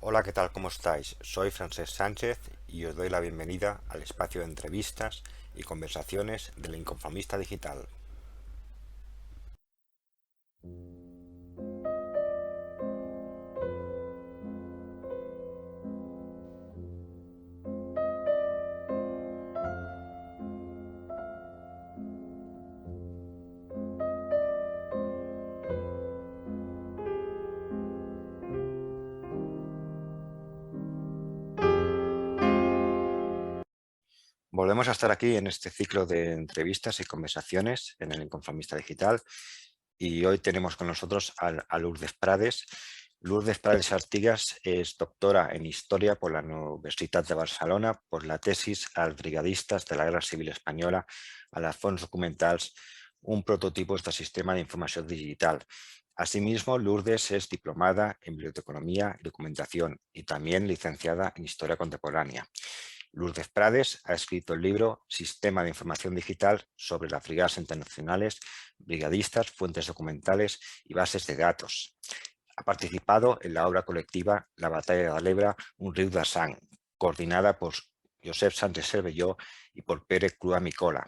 Hola, ¿qué tal? ¿Cómo estáis? Soy Francesc Sánchez y os doy la bienvenida al espacio de entrevistas y conversaciones del Inconformista Digital. Volvemos a estar aquí en este ciclo de entrevistas y conversaciones en el Inconformista Digital y hoy tenemos con nosotros a Lourdes Prades. Lourdes Prades Artigas es doctora en Historia por la Universitat de Barcelona por la tesis als brigadistes de la Guerra Civil Espanyola a les fonts documentals, un prototipo de sistema de información digital. Asimismo, Lourdes es diplomada en Biblioteconomía y Documentación y también licenciada en Historia Contemporánea. Lourdes Prades ha escrito el libro Sistema de Información Digital sobre las brigadas internacionales, brigadistas, fuentes documentales y bases de datos. Ha participado en la obra colectiva La batalla de l'Ebre, un riu de sang, coordinada por Josep Sánchez Cervelló y por Pere Clua Micola.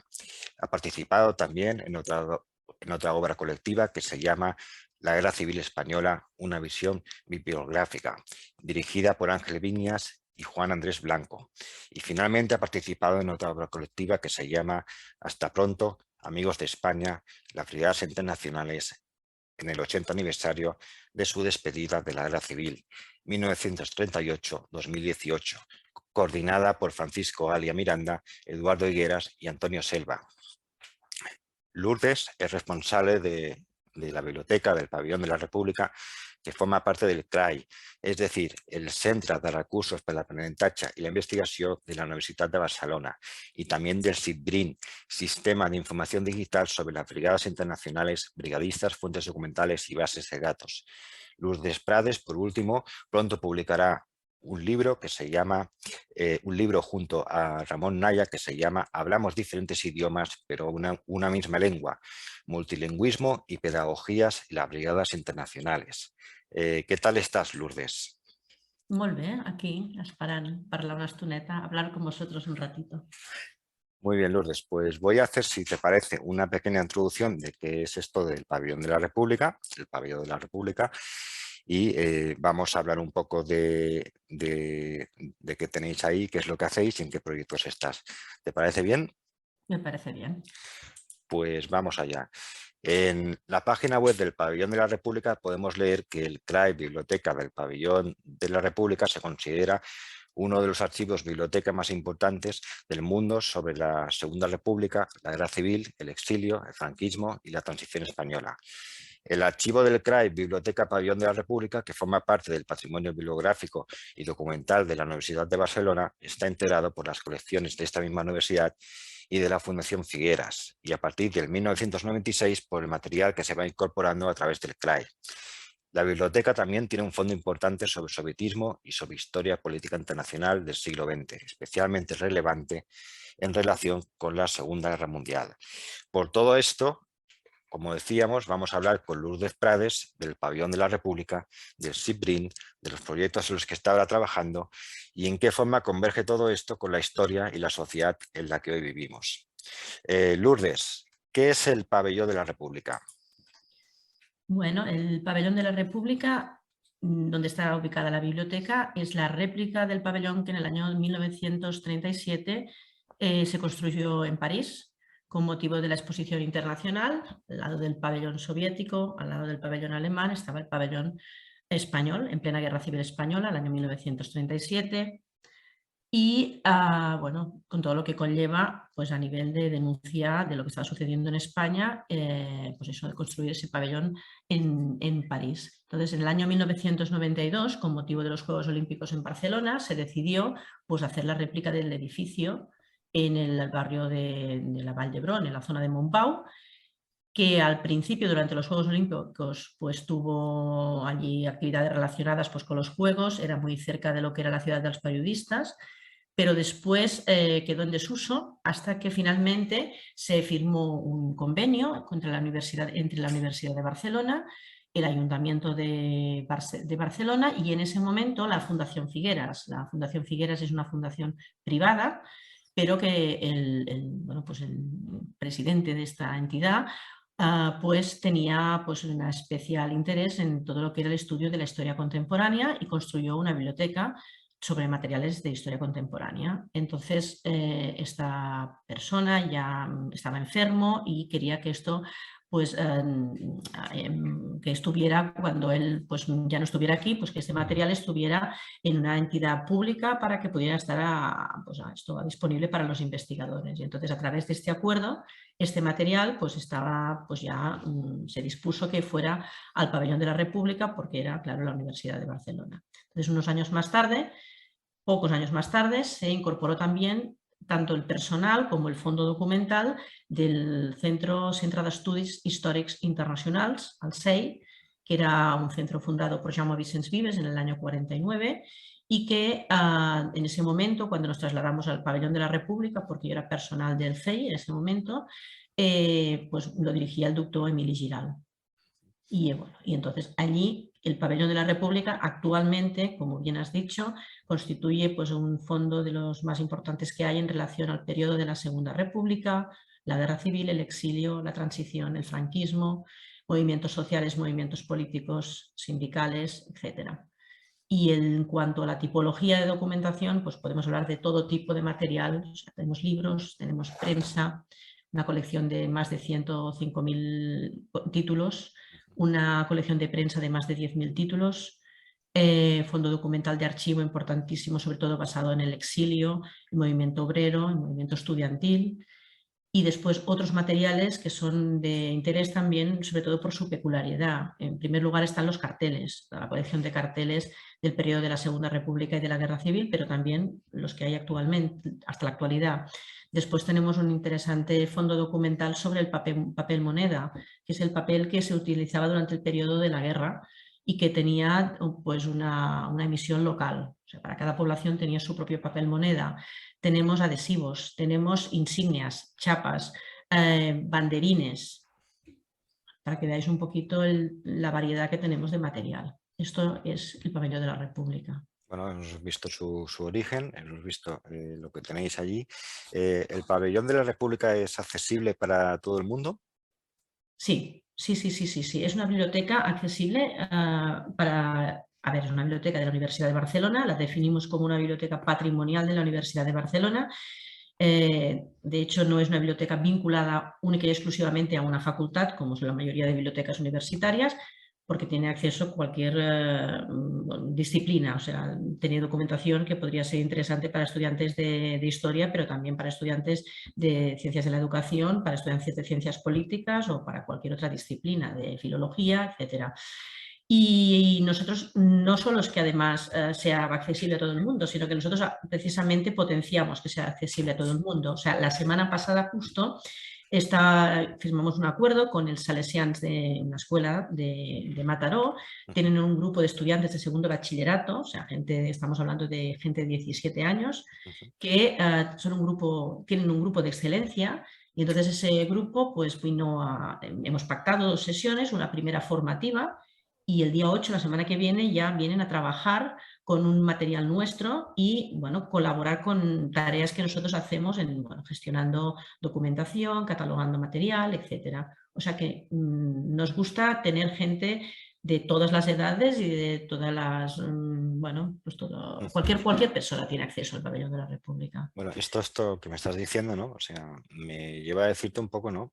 Ha participado también en otra obra colectiva que se llama La Guerra Civil Española, una visión bibliográfica, dirigida por Ángel Viñas y Juan Andrés Blanco. Y finalmente ha participado en otra obra colectiva que se llama Hasta pronto, Amigos de España, las brigadas internacionales en el 80 aniversario de su despedida de la Guerra Civil, 1938-2018, coordinada por Francisco Alia Miranda, Eduardo Higueras y Antonio Selva. Lourdes es responsable de la biblioteca del Pabellón de la República, que forma parte del CRAI, és a dir, el Centre de Recursos per l'Aprenentatge i la Investigació de la Universitat de Barcelona, y también del CIPBRIN, Sistema de Información Digital sobre las Brigadas Internacionales, Brigadistas, Fuentes Documentales y Bases de Datos. Lourdes Prades, por último, pronto publicará un libro que se llama, un libro junto a Ramón Naya que se llama Hablamos diferentes idiomas pero una misma lengua, multilingüismo y pedagogías y las brigadas internacionales. ¿Qué tal estás, Lourdes? Molt bé, aquí, esperant parlar una estoneta, hablar con vosotros un ratito. Muy bien, Lourdes, pues voy a hacer, si te parece, una pequeña introducción de qué es esto del Pabellón de la República, el Pabellón de la República, y vamos a hablar un poco de qué tenéis ahí, qué es lo que hacéis y en qué proyectos estás. ¿Te parece bien? Me parece bien. Pues vamos allá. En la página web del Pabellón de la República podemos leer que el CRAE Biblioteca del Pabellón de la República se considera uno de los archivos biblioteca más importantes del mundo sobre la Segunda República, la Guerra Civil, el exilio, el franquismo y la transición española. El archivo del CRAE Biblioteca Pabellón de la República, que forma parte del patrimonio bibliográfico y documental de la Universidad de Barcelona, está integrado por las colecciones de esta misma universidad y de la Fundación Figueras, y a partir del 1996 por el material que se va incorporando a través del CRAE. La biblioteca también tiene un fondo importante sobre sovietismo y sobre historia política internacional del siglo XX, especialmente relevante en relación con la Segunda Guerra Mundial. Por todo esto, como decíamos, vamos a hablar con Lourdes Prades del Pabellón de la República, del CIPBRIN, de los proyectos en los que está ahora trabajando y en qué forma converge todo esto con la historia y la sociedad en la que hoy vivimos. Lourdes, ¿qué es el Pabellón de la República? Bueno, el pabellón de la República, donde está ubicada la biblioteca, es la réplica del pabellón que en el año 1937 se construyó en París con motivo de la exposición internacional. Al lado del pabellón soviético, al lado del pabellón alemán, estaba el pabellón español en plena Guerra Civil Española, el año 1937. Y bueno, con todo lo que conlleva pues a nivel de denuncia de lo que estaba sucediendo en España, pues eso de construir ese pabellón en París. Entonces, en el año 1992, con motivo de los Juegos Olímpicos en Barcelona, se decidió pues, hacer la réplica del edificio en el barrio de la Vall d'Hebron, en la zona de Montpau, que al principio, durante los Juegos Olímpicos, pues tuvo allí actividades relacionadas pues, con los Juegos, era muy cerca de lo que era la ciudad de los periodistas, pero después quedó en desuso hasta que finalmente se firmó un convenio entre la Universidad de Barcelona el Ayuntamiento de Barcelona, y en ese momento la Fundación Figueras. La Fundación Figueras es una fundación privada, pero que el presidente de esta entidad pues tenía pues un especial interés en todo lo que era el estudio de la historia contemporánea y construyó una biblioteca sobre materiales de historia contemporánea. Entonces, esta persona ya estaba enfermo y quería que esto pues que estuviera, cuando él pues ya no estuviera aquí, pues que este material estuviera en una entidad pública para que pudiera estar disponible para los investigadores. Y entonces, a través de este acuerdo, este material pues estaba, pues ya se dispuso que fuera al Pabellón de la República, porque era, claro, la Universidad de Barcelona. Entonces, unos años más tarde, pocos años más tarde, se incorporó también tanto el personal como el fondo documental del Centre d'Estudis Històrics Internacionals, el CEI, que era un centro fundado por Jaume Vicens Vives en el año 49 y que en ese momento, cuando nos trasladamos al Pabellón de la República, porque yo era personal del CEI en ese momento, pues lo dirigía el doctor Emili Giral. Y entonces allí el Pabellón de la República actualmente, como bien has dicho, constituye pues un fondo de los más importantes que hay en relación al periodo de la Segunda República, la Guerra Civil, el exilio, la transición, el franquismo, movimientos sociales, movimientos políticos, sindicales, etc. Y en cuanto a la tipología de documentación, pues podemos hablar de todo tipo de material. O sea, tenemos libros, tenemos prensa, una colección de más de 105.000 títulos, una colección de prensa de más de 10.000 títulos, fondo documental de archivo importantísimo, sobre todo basado en el exilio, el movimiento obrero, el movimiento estudiantil, y después otros materiales que son de interés también, sobre todo por su peculiaridad. En primer lugar están los carteles, la colección de carteles del periodo de la Segunda República y de la Guerra Civil, pero también los que hay actualmente, hasta la actualidad. Después tenemos un interesante fondo documental sobre el papel moneda, que es el papel que se utilizaba durante el periodo de la guerra y que tenía pues una emisión local. O sea, para cada población tenía su propio papel moneda. Tenemos adhesivos, tenemos insignias, chapas, banderines, para que veáis un poquito la variedad que tenemos de material. Esto es el Pabellón de la República. Bueno, hemos visto su origen, hemos visto lo que tenéis allí. ¿El Pabellón de la República es accesible para todo el mundo? Sí. Es una biblioteca accesible es una biblioteca de la Universidad de Barcelona, la definimos como una biblioteca patrimonial de la Universidad de Barcelona. De hecho, no es una biblioteca vinculada única y exclusivamente a una facultad, como es la mayoría de bibliotecas universitarias, porque tiene acceso a cualquier disciplina, o sea, tiene documentación que podría ser interesante para estudiantes de historia, pero también para estudiantes de ciencias de la educación, para estudiantes de ciencias políticas o para cualquier otra disciplina, de filología, etcétera. Y nosotros no solo es que además sea accesible a todo el mundo, sino que nosotros precisamente potenciamos que sea accesible a todo el mundo. O sea, la semana pasada justo firmamos un acuerdo con el Salesians de una escuela de Mataró. Tienen un grupo de estudiantes de segundo bachillerato, o sea, estamos hablando de gente de 17 años, que tienen un grupo de excelencia. Y entonces ese grupo pues hemos pactado 2 sesiones, una primera formativa, y el día 8, la semana que viene, ya vienen a trabajar con un material nuestro y colaborar con tareas que nosotros hacemos gestionando documentación, catalogando material, etc. O sea que nos gusta tener gente de todas las edades y de todas las... cualquier persona tiene acceso al Pabellón de la República. Bueno, esto que me estás diciendo, ¿no? O sea, me lleva a decirte un poco, ¿no?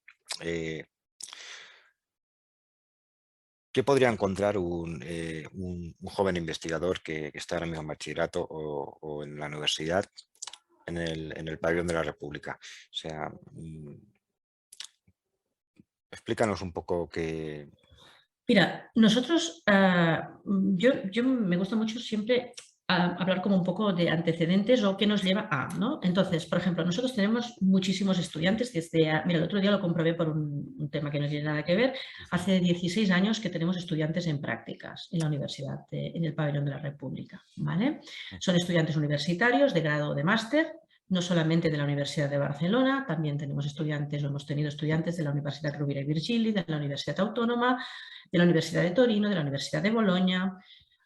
¿Qué podría encontrar un joven investigador que está ahora mismo en bachillerato o en la universidad en el Pabellón de la República? O sea, explícanos un poco qué... Mira, nosotros, yo me gusta mucho siempre hablar como un poco de antecedentes o qué nos lleva a, ¿no? Entonces, por ejemplo, nosotros tenemos muchísimos estudiantes mira, el otro día lo comprobé por un tema que no tiene nada que ver. Hace 16 años que tenemos estudiantes en prácticas en la universidad, en el Pabellón de la República, ¿vale? Son estudiantes universitarios de grado o de máster, no solamente de la Universidad de Barcelona, también tenemos estudiantes, o hemos tenido estudiantes de la Universidad Rovira i Virgili, de la Universidad Autónoma, de la Universidad de Torino, de la Universidad de Bolonia.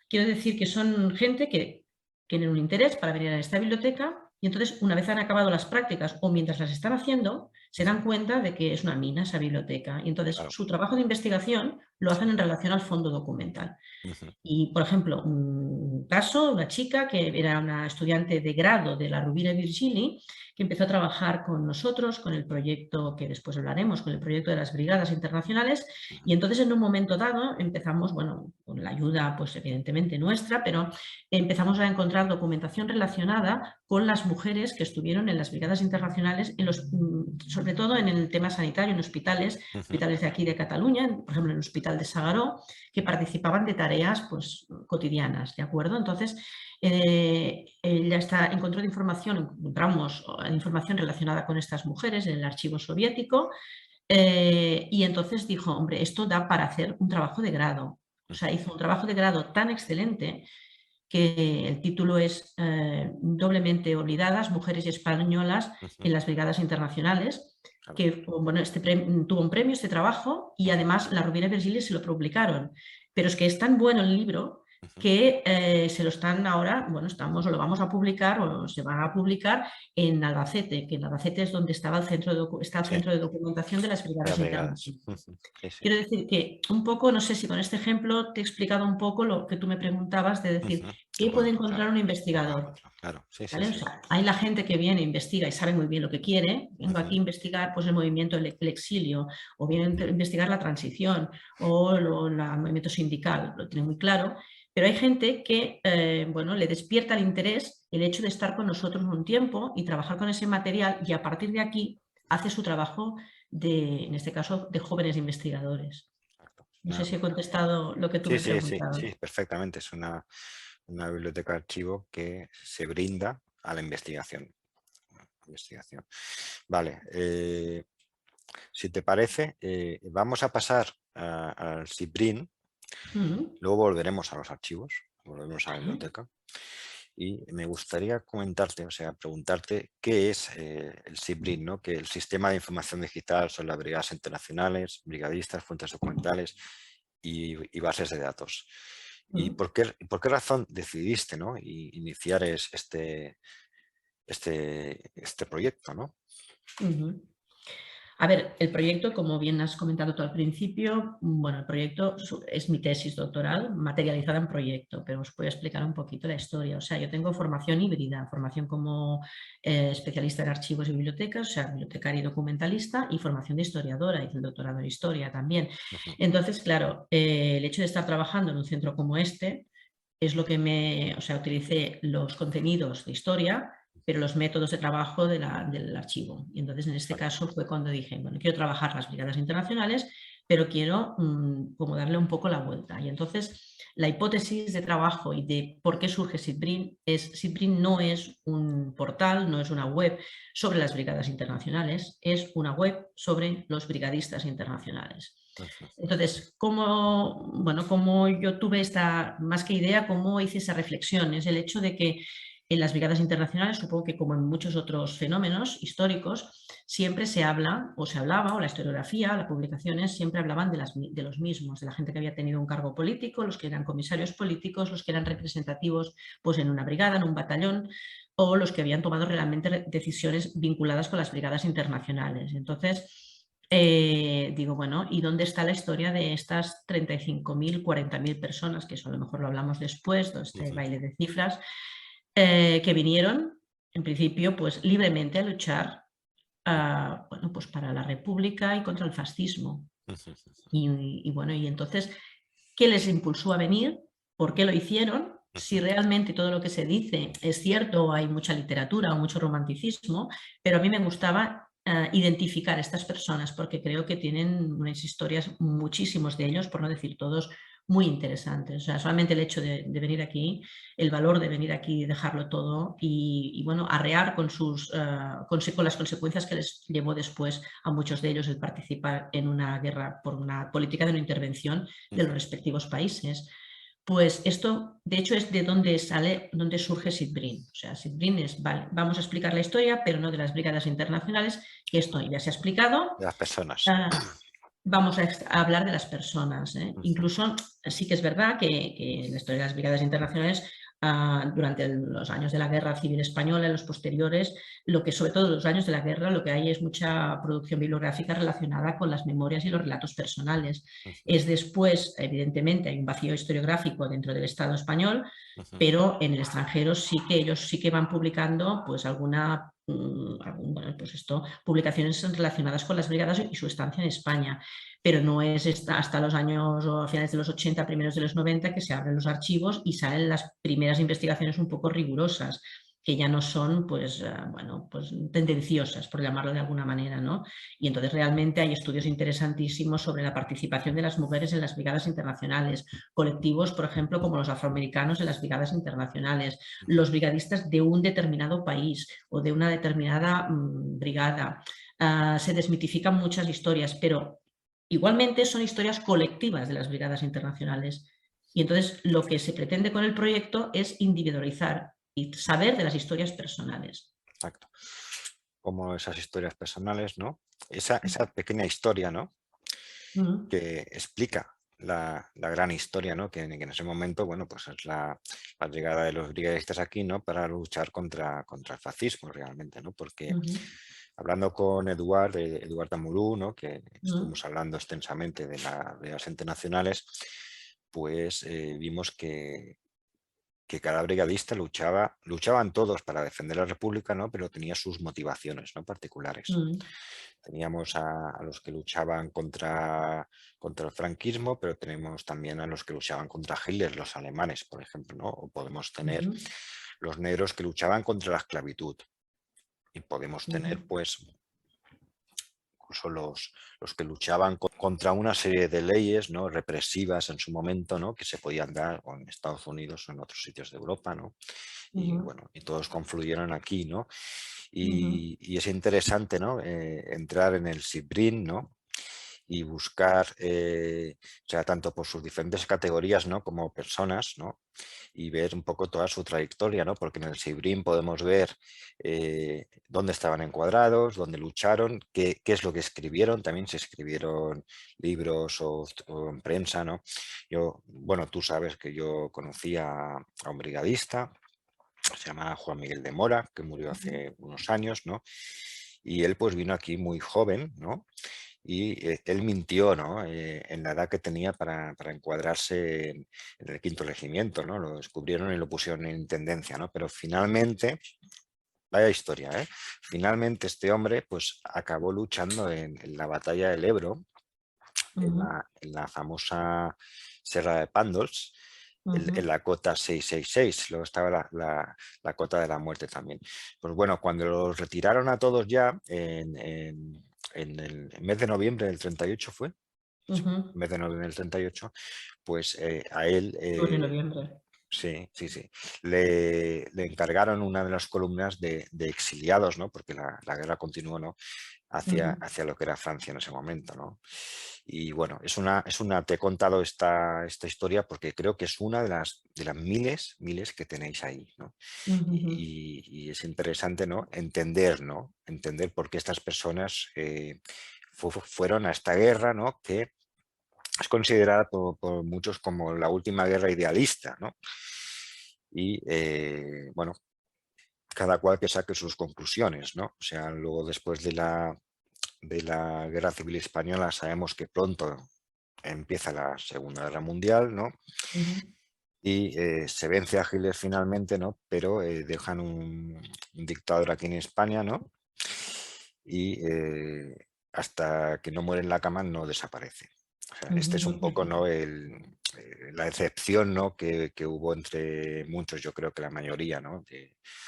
Quiero decir que son gente que tienen un interés para venir a esta biblioteca y entonces una vez han acabado las prácticas o mientras las están haciendo, se dan cuenta de que es una mina esa biblioteca y entonces Claro. su trabajo de investigación lo hacen en relación al fondo documental. Ujú. Y, por ejemplo, un caso, una chica que era una estudiante de grado de la Rovira i Virgili, que empezó a trabajar con nosotros, con el proyecto, que después hablaremos, con el proyecto de las brigadas internacionales, y entonces en un momento dado empezamos, bueno, con la ayuda, pues evidentemente nuestra, pero empezamos a encontrar documentación relacionada con las mujeres que estuvieron en las brigadas internacionales, sobre todo en el tema sanitario, en hospitales de aquí de Cataluña, por ejemplo en el Hospital de Sagaró, que participaban de tareas pues, cotidianas, ¿de acuerdo? Entonces, ella encontramos información relacionada con estas mujeres en el archivo soviético y entonces dijo, hombre, esto da para hacer un trabajo de grado. O sea, hizo un trabajo de grado tan excelente que el título es Doblemente olvidadas, mujeres españolas en las brigadas internacionales, que bueno, tuvo un premio este trabajo y además la Rovira i Virgili se lo publicaron. Pero es que es tan bueno el libro que se lo están ahora, bueno, lo vamos a publicar o se va a publicar en Albacete, que en Albacete es donde estaba está el centro de documentación de las brigadas internacionales. Sí, sí. Quiero decir que un poco, no sé si con este ejemplo te he explicado un poco lo que tú me preguntabas de decir, ¿qué puede encontrar un investigador? Claro, sí, sí, ¿Vale? O sí. sea, hay la gente que viene, investiga y sabe muy bien lo que quiere. Vengo aquí a investigar pues, el movimiento del exilio, o viene a investigar la transición, o el movimiento sindical, lo tiene muy claro. Pero hay gente que bueno, le despierta el interés el hecho de estar con nosotros un tiempo y trabajar con ese material y a partir de aquí hace su trabajo en este caso, de jóvenes investigadores. No sé si he contestado lo que tú me preguntabas. Sí, perfectamente. Es una biblioteca de archivo que se brinda a la investigación. Vale, si te parece, vamos a pasar al CIPRIN, luego volveremos a los archivos, volveremos a la biblioteca. Y me gustaría comentarte, o sea, preguntarte qué es el CIPRIN, ¿no? Que el Sistema de Información Digital son las brigadas internacionales, brigadistas, fuentes documentales y bases de datos. ¿Y por qué razón decidiste, ¿no? iniciar este proyecto, ¿no? A ver, el proyecto, como bien has comentado tú al principio, bueno, el proyecto es mi tesis doctoral materializada en proyecto, pero os voy a explicar un poquito la historia. O sea, yo tengo formación híbrida, formación como especialista en archivos y bibliotecas, o sea, bibliotecaria y documentalista, y formación de historiadora, hice el doctorado en historia también. Entonces, claro, el hecho de estar trabajando en un centro como este es lo que o sea, utilicé los contenidos de historia, pero los métodos de trabajo del archivo. Y entonces en este caso fue cuando dije, bueno, quiero trabajar las brigadas internacionales, pero quiero como darle un poco la vuelta. Y entonces la hipótesis de trabajo y de por qué surge SITBRIN SITBRIN no es un portal, no es una web sobre las brigadas internacionales, es una web sobre los brigadistas internacionales. Entonces, como yo tuve más que idea, cómo hice esa reflexión, es el hecho de que en las brigadas internacionales, supongo que como en muchos otros fenómenos históricos, siempre se habla, o se hablaba, o la historiografía, las publicaciones, siempre hablaban de los mismos, de la gente que había tenido un cargo político, los que eran comisarios políticos, los que eran representativos pues, en una brigada, en un batallón, o los que habían tomado realmente decisiones vinculadas con las brigadas internacionales. Entonces, digo, bueno, ¿y dónde está la historia de estas 35.000, 40.000 personas, que eso a lo mejor lo hablamos después, de este baile de cifras, que vinieron, en principio, pues libremente a luchar bueno, pues para la República y contra el fascismo? Y bueno, y entonces, ¿qué les impulsó a venir? ¿Por qué lo hicieron? Si realmente todo lo que se dice es cierto, hay mucha literatura o mucho romanticismo, pero a mí me gustaba identificar a estas personas porque creo que tienen unas historias, muchísimos de ellos, por no decir todos, muy interesantes. O sea, solamente el hecho de venir aquí, el valor de venir aquí y dejarlo todo y bueno, arrear con las consecuencias que les llevó después a muchos de ellos el participar en una guerra por una política de no intervención de los respectivos países. Pues esto, de hecho, es de donde sale, donde surge SIDBRIN. O sea, SIDBRIN es, vale, vamos a explicar la historia, pero no de las brigadas internacionales, que esto ya se ha explicado. De las personas. Vamos a hablar de las personas. Ujú. Incluso sí que es verdad que en la historia de las brigadas internacionales, durante los años de la Guerra Civil Española, en los posteriores, sobre todo los años de la guerra, lo que hay es mucha producción bibliográfica relacionada con las memorias y los relatos personales. Ujú. Es después, evidentemente, hay un vacío historiográfico dentro del Estado español, Ujú. pero en el extranjero sí que ellos sí que van publicando pues publicaciones relacionadas con las brigadas y su estancia en España, pero no es hasta los años o a finales de los 80, primeros de los 90 que se abren los archivos y salen las primeras investigaciones un poco rigurosas, que ya no son pues tendenciosas, por llamarlo de alguna manera, ¿no? Y entonces realmente hay estudios interesantísimos sobre la participación de las mujeres en las brigadas internacionales, colectivos, por ejemplo, como los afroamericanos en las brigadas internacionales, los brigadistas de un determinado país o de una determinada brigada. Se desmitifican muchas historias, pero igualmente son historias colectivas de las brigadas internacionales. Y entonces lo que se pretende con el proyecto es individualizar y saber de las historias personales. Exacto. Como esas historias personales, ¿no? Esa pequeña historia, ¿no? Que explica la gran historia, ¿no? Que en ese momento, bueno, pues es la llegada de los brigadistas aquí, ¿no? Para luchar contra el fascismo realmente, ¿no? Porque hablando con Eduard Amurú, ¿no? Que estuvimos hablando extensamente de las internacionales, pues vimos que cada brigadista luchaban todos para defender la República, ¿no? Pero tenía sus motivaciones, ¿no? Particulares. Teníamos a los que luchaban contra el franquismo, pero tenemos también a los que luchaban contra Hitler, los alemanes, por ejemplo, ¿no? O podemos tener los negros que luchaban contra la esclavitud. Y podemos tener, pues, incluso los que luchaban contra una serie de leyes, ¿no? Represivas en su momento, ¿no? Que se podían dar en Estados Unidos o en otros sitios de Europa, ¿no? Y bueno, y todos confluyeron aquí, ¿no? Y es interesante, ¿no? Entrar en el SIDBRIN, ¿no? Y buscar, o sea, tanto por sus diferentes categorías, ¿no? Como personas, ¿no? Y ver un poco toda su trayectoria, ¿no? Porque en el SIDBRIN podemos ver dónde estaban encuadrados, dónde lucharon, qué es lo que escribieron, también se escribieron libros o en prensa, ¿no? Bueno, tú sabes que yo conocí a un brigadista, se llama Juan Miguel de Mora, que murió hace unos años, ¿no? Y él pues vino aquí muy joven, ¿no? Y él mintió, ¿no? En la edad que tenía para encuadrarse en el 5.º regimiento, ¿no? Lo descubrieron y lo pusieron en intendencia, ¿no? Pero finalmente, vaya historia, ¿eh? Finalmente este hombre pues acabó luchando en la batalla del Ebro, en la famosa Serra de Pàndols, en la cota 666, luego estaba la cota de la muerte también. Pues bueno, cuando los retiraron a todos ya, en el mes de noviembre del 38 fue, sí, en mes de noviembre del 38, pues a él... de noviembre. Sí, sí, sí. Le encargaron una de las columnas de exiliados, ¿no? Porque la guerra continuó, ¿no? Hacia lo que era Francia en ese momento, ¿no? Y bueno, te he contado esta historia porque creo que es una de las miles que tenéis ahí, ¿no? Y es interesante, ¿no? Entender por qué estas personas fueron a esta guerra, ¿no? Que es considerada por muchos como la última guerra idealista, ¿no? Y bueno, cada cual que saque sus conclusiones, ¿no? O sea, luego después de la Guerra Civil Española sabemos que pronto empieza la Segunda Guerra Mundial, ¿no? Y se vence a Hitler finalmente, ¿no? Pero dejan un dictador aquí en España, ¿no? Y hasta que no muere en la cama no desaparece. O sea, este es un poco, ¿no? La excepción, ¿no? que hubo entre muchos, yo creo que la mayoría, ¿no?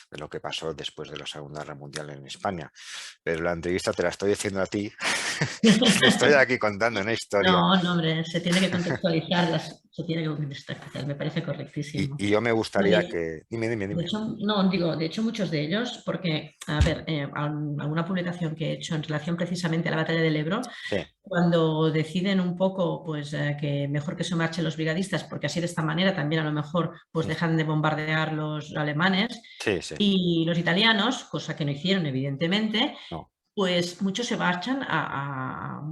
de lo que pasó después de la Segunda Guerra Mundial en España. Pero la entrevista te la estoy diciendo a ti, te estoy aquí contando una historia. No, no, hombre, se tiene que contextualizar Se tiene que contextualizar, me parece correctísimo. Y yo me gustaría que... Dime. De hecho, no, digo, de hecho muchos de ellos, porque, a ver, alguna publicación que he hecho en relación precisamente a la batalla del Ebro, Sí. cuando deciden un poco, pues, que mejor que se marchen los brigadistas, porque así de esta manera también a lo mejor pues dejan de bombardear los alemanes y los italianos, cosa que no hicieron evidentemente, no. Pues muchos se marchan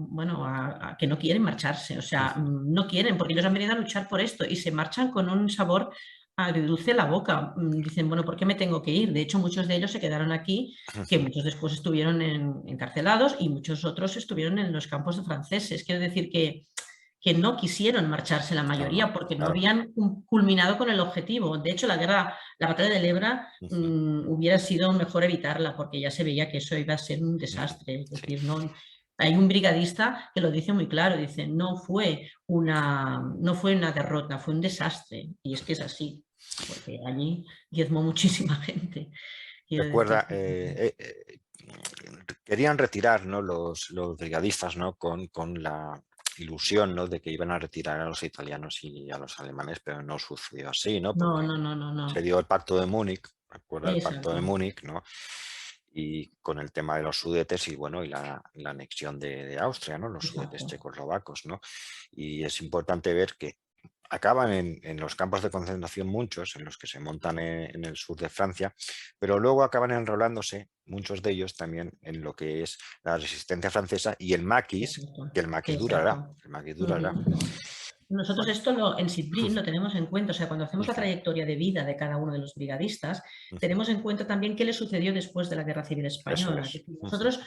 bueno, a que no quieren marcharse, o sea, no quieren, porque ellos han venido a luchar por esto y se marchan con un sabor agridulce en la boca. Dicen, bueno, ¿por qué me tengo que ir? De hecho, muchos de ellos se quedaron aquí, que muchos después estuvieron encarcelados y muchos otros estuvieron en los campos de franceses. Quiero decir que no quisieron marcharse la mayoría porque no habían culminado con el objetivo. De hecho, la batalla del Ebro hubiera sido mejor evitarla porque ya se veía que eso iba a ser un desastre. Es decir, no, hay un brigadista que lo dice muy claro, dice, no fue una derrota, fue un desastre. Y es que es así, porque allí diezmó muchísima gente. Recuerda, querían retirar, ¿no?, los brigadistas, ¿no?, con la ilusión, ¿no?, de que iban a retirar a los italianos y a los alemanes, pero no sucedió así, ¿no? Porque No. se dio el Pacto de Múnich, recuerda el Pacto de Exacto. Múnich, ¿no? Y con el tema de los Sudetes y bueno, y la anexión de Austria, ¿no?, los Sudetes checoslovacos, ¿no? Y es importante ver que acaban en los campos de concentración muchos, en los que se montan en el sur de Francia, pero luego acaban enrolándose, muchos de ellos también, en lo que es la resistencia francesa y el maquis, que el maquis durará. El maquis durará. Nosotros esto en SITBRIN lo tenemos en cuenta, o sea, cuando hacemos la trayectoria de vida de cada uno de los brigadistas, tenemos en cuenta también qué le sucedió después de la Guerra Civil Española. Nosotros,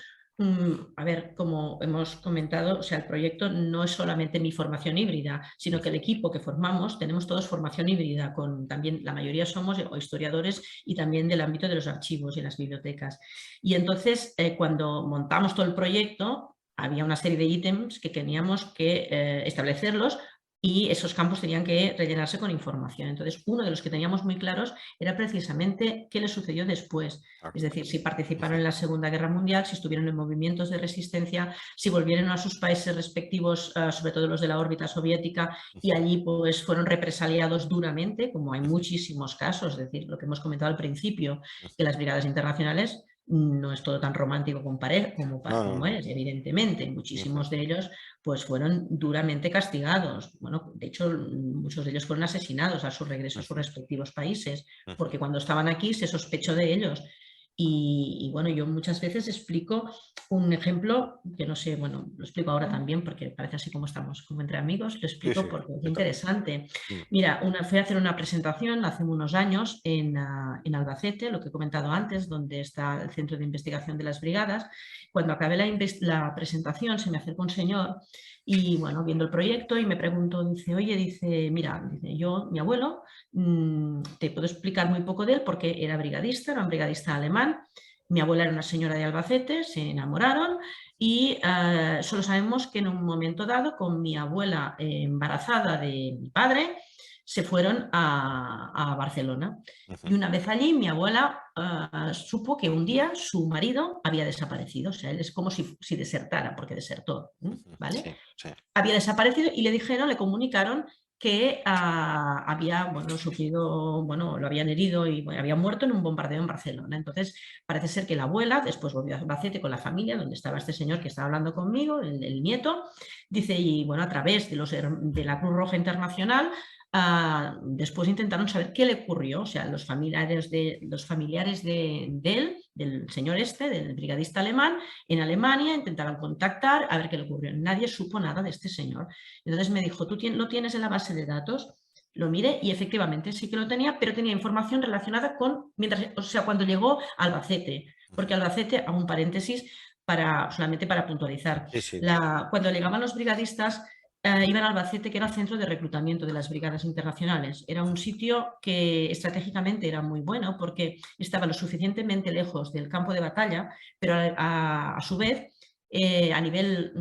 a ver, como hemos comentado, o sea, el proyecto no es solamente mi formación híbrida, sino que el equipo que formamos tenemos todos formación híbrida, con también la mayoría somos historiadores y también del ámbito de los archivos y las bibliotecas. Y entonces, cuando montamos todo el proyecto, había una serie de ítems que teníamos que establecerlos y esos campos tenían que rellenarse con información. Entonces, uno de los que teníamos muy claros era precisamente qué les sucedió después. Es decir, si participaron en la Segunda Guerra Mundial, si estuvieron en movimientos de resistencia, si volvieron a sus países respectivos, sobre todo los de la órbita soviética, y allí pues fueron represaliados duramente, como hay muchísimos casos. Es decir, lo que hemos comentado al principio, que las brigadas internacionales no es todo tan romántico como es, evidentemente. Muchísimos de ellos pues fueron duramente castigados. Bueno, de hecho, muchos de ellos fueron asesinados a su regreso a sus respectivos países, porque cuando estaban aquí se sospechó de ellos. Y bueno, yo muchas veces explico un ejemplo que no sé, bueno, lo explico ahora también porque parece así como estamos como entre amigos, lo explico porque es interesante. Mira, fui a hacer una presentación hace unos años en Albacete, lo que he comentado antes, donde está el Centro de Investigación de las Brigadas. Cuando acabé la presentación se me acercó un señor y bueno, viendo el proyecto y me preguntó, dice, oye, dice, mira, dice, mi abuelo, te puedo explicar muy poco de él porque era un brigadista alemán. Mi abuela era una señora de Albacete, se enamoraron y solo sabemos que en un momento dado, con mi abuela embarazada de mi padre, se fueron a Barcelona. Y una vez allí, mi abuela supo que un día su marido había desaparecido. O sea, él es como si desertara, porque desertó, ¿vale? Había desaparecido y le comunicaron que había sufrido, lo habían herido y había muerto en un bombardeo en Barcelona. Entonces, parece ser que la abuela después volvió a Albacete con la familia, donde estaba este señor que estaba hablando conmigo, el nieto, dice, y bueno, a través de la Cruz Roja Internacional, después intentaron saber qué le ocurrió, o sea, los familiares de él, del señor del brigadista alemán, en Alemania intentaban contactar a ver qué le ocurrió. Nadie supo nada de este señor. Entonces me dijo, ¿tú lo tienes en la base de datos? Lo miré y efectivamente sí que lo tenía, pero tenía información relacionada con, cuando llegó a Albacete, porque Albacete, hago un paréntesis, solamente para puntualizar, cuando llegaban los brigadistas, iban a Albacete, que era el centro de reclutamiento de las brigadas internacionales. Era un sitio que estratégicamente era muy bueno porque estaba lo suficientemente lejos del campo de batalla, pero a su vez, a nivel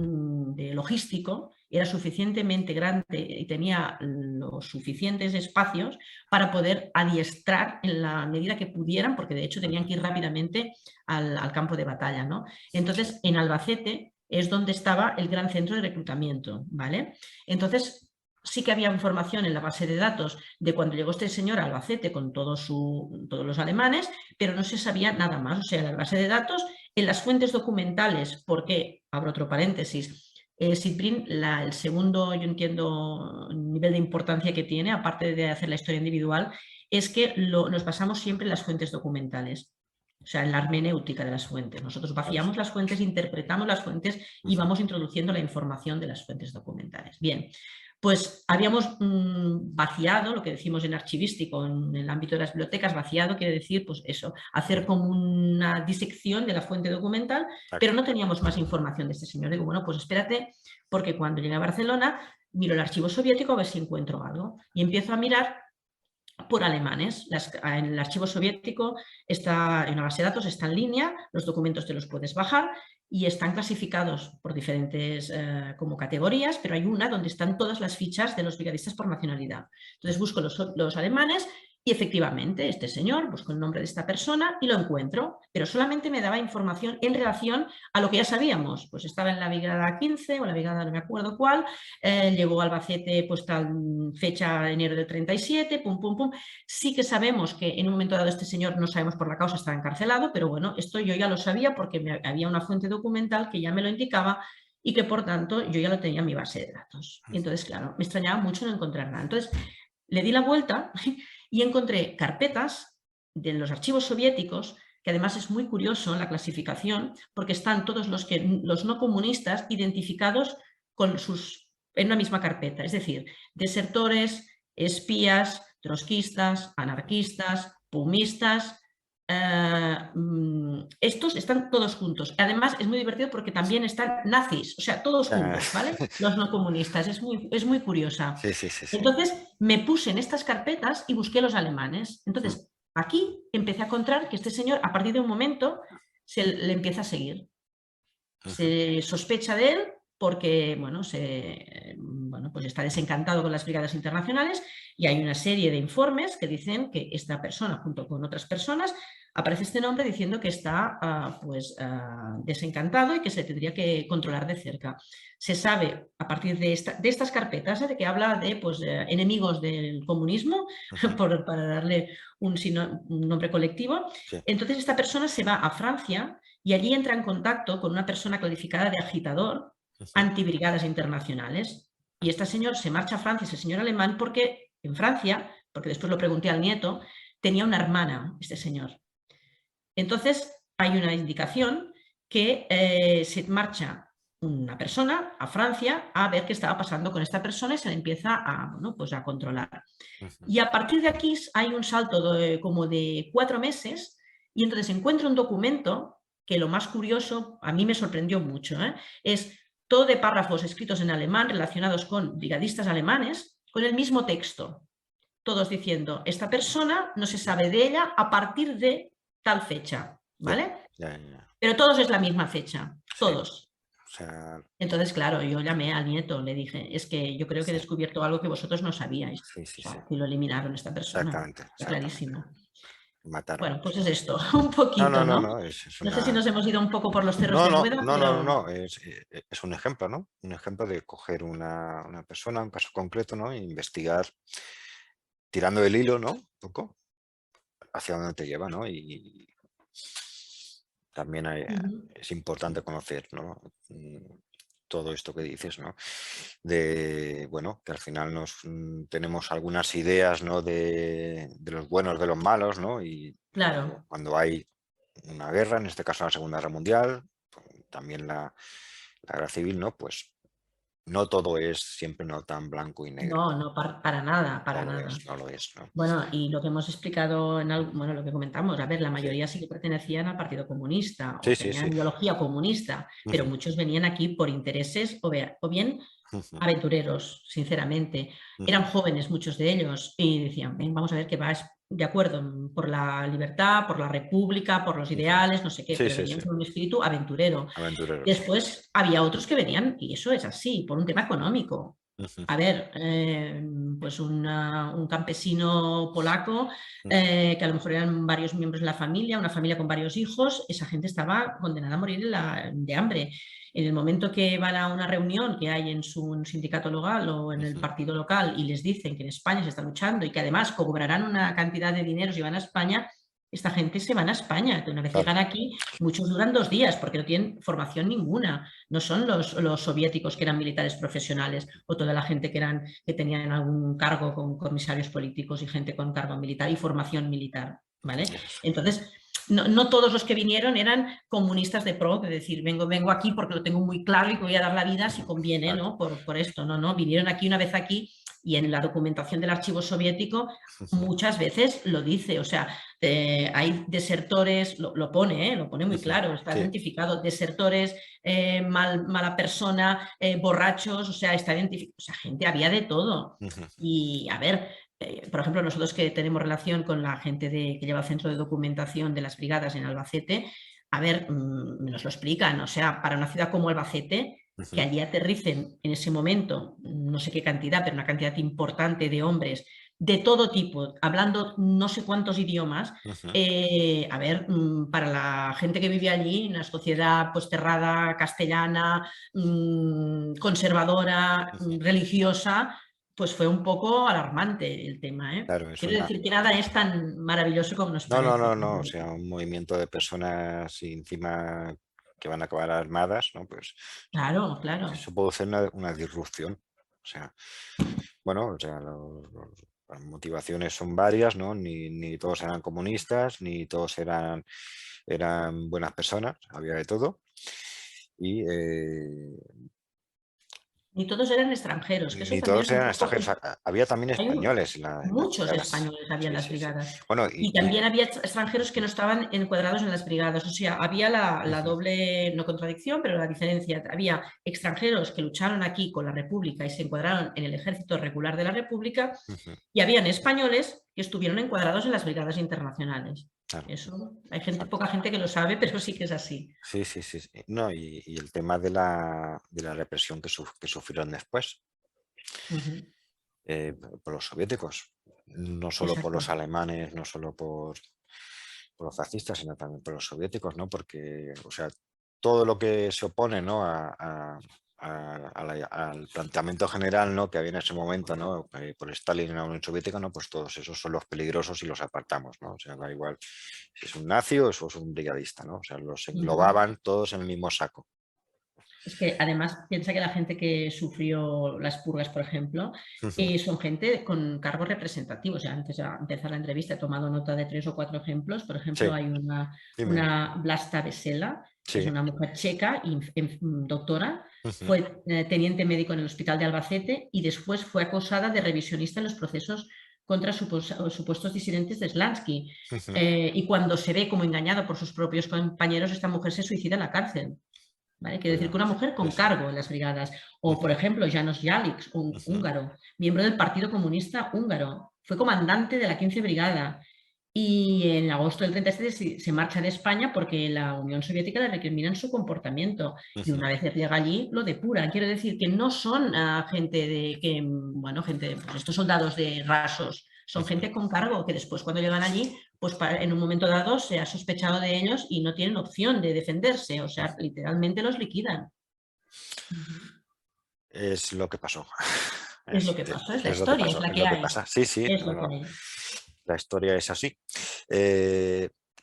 de logístico, era suficientemente grande y tenía los suficientes espacios para poder adiestrar en la medida que pudieran, porque de hecho tenían que ir rápidamente al campo de batalla, ¿no? Entonces, en Albacete es donde estaba el gran centro de reclutamiento, ¿vale? Entonces, sí que había información en la base de datos de cuando llegó este señor a Albacete con todos los alemanes, pero no se sabía nada más. O sea, en la base de datos, en las fuentes documentales, porque, abro otro paréntesis, SIDBRIN, el segundo, yo entiendo, nivel de importancia que tiene, aparte de hacer la historia individual, es que nos basamos siempre en las fuentes documentales. O sea, en la hermenéutica de las fuentes. Nosotros vaciamos las fuentes, interpretamos las fuentes y vamos introduciendo la información de las fuentes documentales. Bien, pues habíamos vaciado, lo que decimos en archivístico, en el ámbito de las bibliotecas, vaciado quiere decir, pues eso, hacer como una disección de la fuente documental, pero no teníamos más información de este señor. Digo, bueno, pues espérate, porque cuando llegué a Barcelona, miro el archivo soviético a ver si encuentro algo. Y empiezo a mirar por alemanes. En el archivo soviético está en una base de datos, está en línea, los documentos te los puedes bajar y están clasificados por diferentes como categorías, pero hay una donde están todas las fichas de los brigadistas por nacionalidad. Entonces busco los alemanes y efectivamente este señor, busco el nombre de esta persona y lo encuentro, pero solamente me daba información en relación a lo que ya sabíamos. Pues estaba en la brigada 15 o la brigada no me acuerdo cuál, llegó a Albacete pues tal fecha, enero del 37, pum, pum, pum. Sí que sabemos que en un momento dado este señor, no sabemos por la causa, estaba encarcelado, pero bueno, esto yo ya lo sabía porque había una fuente documental que ya me lo indicaba y que por tanto yo ya lo tenía en mi base de datos. Y entonces, claro, me extrañaba mucho no encontrar nada. Entonces, le di la vuelta y encontré carpetas de los archivos soviéticos, que además es muy curioso la clasificación, porque están todos los no comunistas identificados en una misma carpeta, es decir, desertores, espías, trotskistas, anarquistas, pumistas. Estos están todos juntos. Además, es muy divertido porque también están nazis, o sea, todos juntos, ¿vale? Los no comunistas. Es muy curiosa. Sí, sí, sí, sí. Entonces, me puse en estas carpetas y busqué los alemanes. Entonces, aquí empecé a encontrar que este señor, a partir de un momento, le empieza a seguir. Se sospecha de él porque, bueno, pues está desencantado con las brigadas internacionales y hay una serie de informes que dicen que esta persona, junto con otras personas, aparece este nombre diciendo que está desencantado y que se tendría que controlar de cerca. Se sabe, a partir de estas carpetas, de que habla de enemigos del comunismo, para darle un nombre colectivo. Sí. Entonces esta persona se va a Francia y allí entra en contacto con una persona calificada de agitador antibrigadas internacionales. Y este señor se marcha a Francia, ese señor alemán, porque en Francia, porque después lo pregunté al nieto, tenía una hermana, este señor. Entonces hay una indicación que se marcha una persona a Francia a ver qué estaba pasando con esta persona y se le empieza a controlar. Y a partir de aquí hay un salto como de 4 meses y entonces encuentro un documento que lo más curioso, a mí me sorprendió mucho, es todo de párrafos escritos en alemán relacionados con brigadistas alemanes con el mismo texto. Todos diciendo, esta persona no se sabe de ella a partir de tal fecha, ¿vale? Ya. Pero todos es la misma fecha, todos. Sí. O sea, entonces, claro, yo llamé al nieto, le dije, es que yo creo que he descubierto algo que vosotros no sabíais. Sí. Y lo eliminaron esta persona. Exactamente. Clarísimo. Mataron. Bueno, pues es esto, un poquito, ¿no? No sé si nos hemos ido un poco por los cerros de Úbeda. No, es un ejemplo, ¿no? Un ejemplo de coger una persona, un caso concreto, ¿no? E investigar tirando el hilo, ¿no? Un poco hacia dónde te lleva, ¿no? Y también es importante conocer, ¿no? Todo esto que dices, ¿no? Bueno, que al final tenemos algunas ideas, ¿no? De los buenos, de los malos, ¿no? Y claro. cuando hay una guerra, en este caso la Segunda Guerra Mundial, también la guerra civil, ¿no? Pues no todo es siempre no tan blanco y negro. No, para nada, para nada. No lo es, ¿no? Bueno, y lo que hemos explicado lo que comentamos, a ver, la mayoría sí que pertenecían al Partido Comunista o tenían ideología comunista, pero muchos venían aquí por intereses o bien aventureros, sinceramente. Eran jóvenes muchos de ellos y decían, ven, vamos a ver que vas de acuerdo por la libertad, por la república, por los ideales, no sé qué, pero venían con un espíritu aventurero. Después había otros que venían, y eso es así, por un tema económico. A ver, pues un campesino polaco, que a lo mejor eran varios miembros de la familia, una familia con varios hijos, esa gente estaba condenada a morir de hambre. En el momento que van a una reunión que hay en su sindicato local o en el partido local y les dicen que en España se está luchando y que además cobrarán una cantidad de dinero si van a España, esta gente se van a España, que una vez llegan aquí, muchos duran 2 días porque no tienen formación ninguna. No son los soviéticos que eran militares profesionales o toda la gente que tenían algún cargo con comisarios políticos y gente con cargo militar y formación militar, ¿vale? Entonces, no todos los que vinieron eran comunistas de pro, de decir, vengo aquí porque lo tengo muy claro y voy a dar la vida si conviene, ¿no? Por esto, no, vinieron aquí una vez aquí y en la documentación del archivo soviético muchas veces lo dice, o sea, hay desertores, lo pone muy claro, está identificado, desertores, mala persona, borrachos, o sea, está identificado, o sea, gente, había de todo. Y a ver, por ejemplo, nosotros que tenemos relación con la gente que lleva el centro de documentación de las brigadas en Albacete, a ver, nos lo explican, o sea, para una ciudad como Albacete, que allí aterricen en ese momento, no sé qué cantidad, pero una cantidad importante de hombres de todo tipo, hablando no sé cuántos idiomas, a ver, para la gente que vive allí, una sociedad pues cerrada, castellana, conservadora, religiosa, pues fue un poco alarmante el tema, ¿eh? Claro, Quiero decir que nada es tan maravilloso como nos parece. No, o sea, un movimiento de personas y encima que van a acabar armadas, ¿no? Pues claro, claro. eso puede ser una disrupción. O sea, bueno, o sea, las motivaciones son varias, ¿no? Ni todos eran comunistas, ni todos eran buenas personas, había de todo. Y Ni todos eran extranjeros, que eso ni también todos es un eran poco... extranjeros, había también Hay españoles en las muchos brigadas. españoles había en Sí, las sí, sí. brigadas. Bueno, y también había extranjeros que no estaban encuadrados en las brigadas. O sea, había la doble, no contradicción, pero la diferencia. Había extranjeros que lucharon aquí con la República y se encuadraron en el ejército regular de la República y habían españoles que estuvieron encuadrados en las brigadas internacionales. claro. Eso, hay poca gente que lo sabe, pero sí que es así. Sí, sí, sí. No, y el tema de la represión que sufrieron después. Por los soviéticos, no solo por los Exacto. alemanes, no solo por los fascistas, sino también por los soviéticos, ¿no? Porque, o sea, todo lo que se opone, ¿no? Al planteamiento general, ¿no? que había en ese momento, ¿no? Por Stalin en la Unión Soviética, ¿no? Pues todos esos son los peligrosos y los apartamos, ¿no? O sea, da igual si es un nazi o es un brigadista, ¿no? O sea, los englobaban todos en el mismo saco. Es que además piensa que la gente que sufrió las purgas, por ejemplo, son gente con cargos representativos. Ya antes de empezar la entrevista he tomado nota de 3 o 4 ejemplos. Por ejemplo, hay una Vlasta Vesela, que es una mujer checa, doctora, fue teniente médico en el hospital de Albacete y después fue acusada de revisionista en los procesos contra supuestos disidentes de Slansky. Y cuando se ve como engañada por sus propios compañeros, esta mujer se suicida en la cárcel. ¿Vale? Quiere decir que una mujer con cargo en las brigadas. O, por ejemplo, János Jalics, un húngaro, miembro del Partido Comunista Húngaro. Fue comandante de la 15 Brigada. Y en agosto del 37 se marcha de España porque la Unión Soviética le recriminan su comportamiento. Y una vez llega allí, lo depura. Quiero decir que no son gente pues estos soldados de rasos. Son gente con cargo que después cuando llegan allí, pues en un momento dado se ha sospechado de ellos y no tienen opción de defenderse. O sea, literalmente los liquidan. Es lo que pasó. Es lo que pasó, es la Es lo que historia, pasó, es la es que lo que hay. pasa. Sí, sí, Es lo que hay. la historia es así.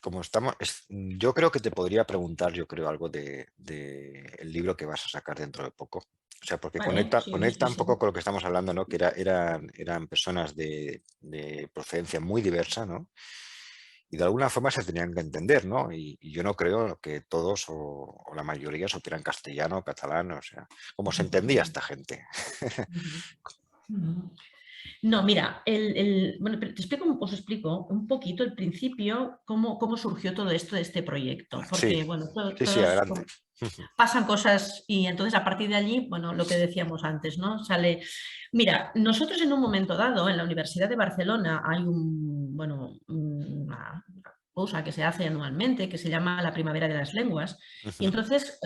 Como estamos, yo creo que te podría preguntar, yo creo, algo del el libro que vas a sacar dentro de poco. O sea, porque Vale, conecta un poco con lo que estamos hablando, ¿no? Que eran personas de procedencia muy diversa, ¿no? Y de alguna forma se tenían que entender, ¿no? Y yo no creo que todos o la mayoría supieran castellano, catalán, o sea, ¿cómo se entendía esta gente? No, mira, bueno, os explico un poquito el principio, cómo surgió todo esto de este proyecto. Porque, Sí, bueno, sí, adelante. pasan cosas y entonces a partir de allí, bueno, lo que decíamos antes, ¿no? Sale... Mira, nosotros en un momento dado, en la Universidad de Barcelona, hay una cosa que se hace anualmente que se llama la Primavera de las Lenguas. Y entonces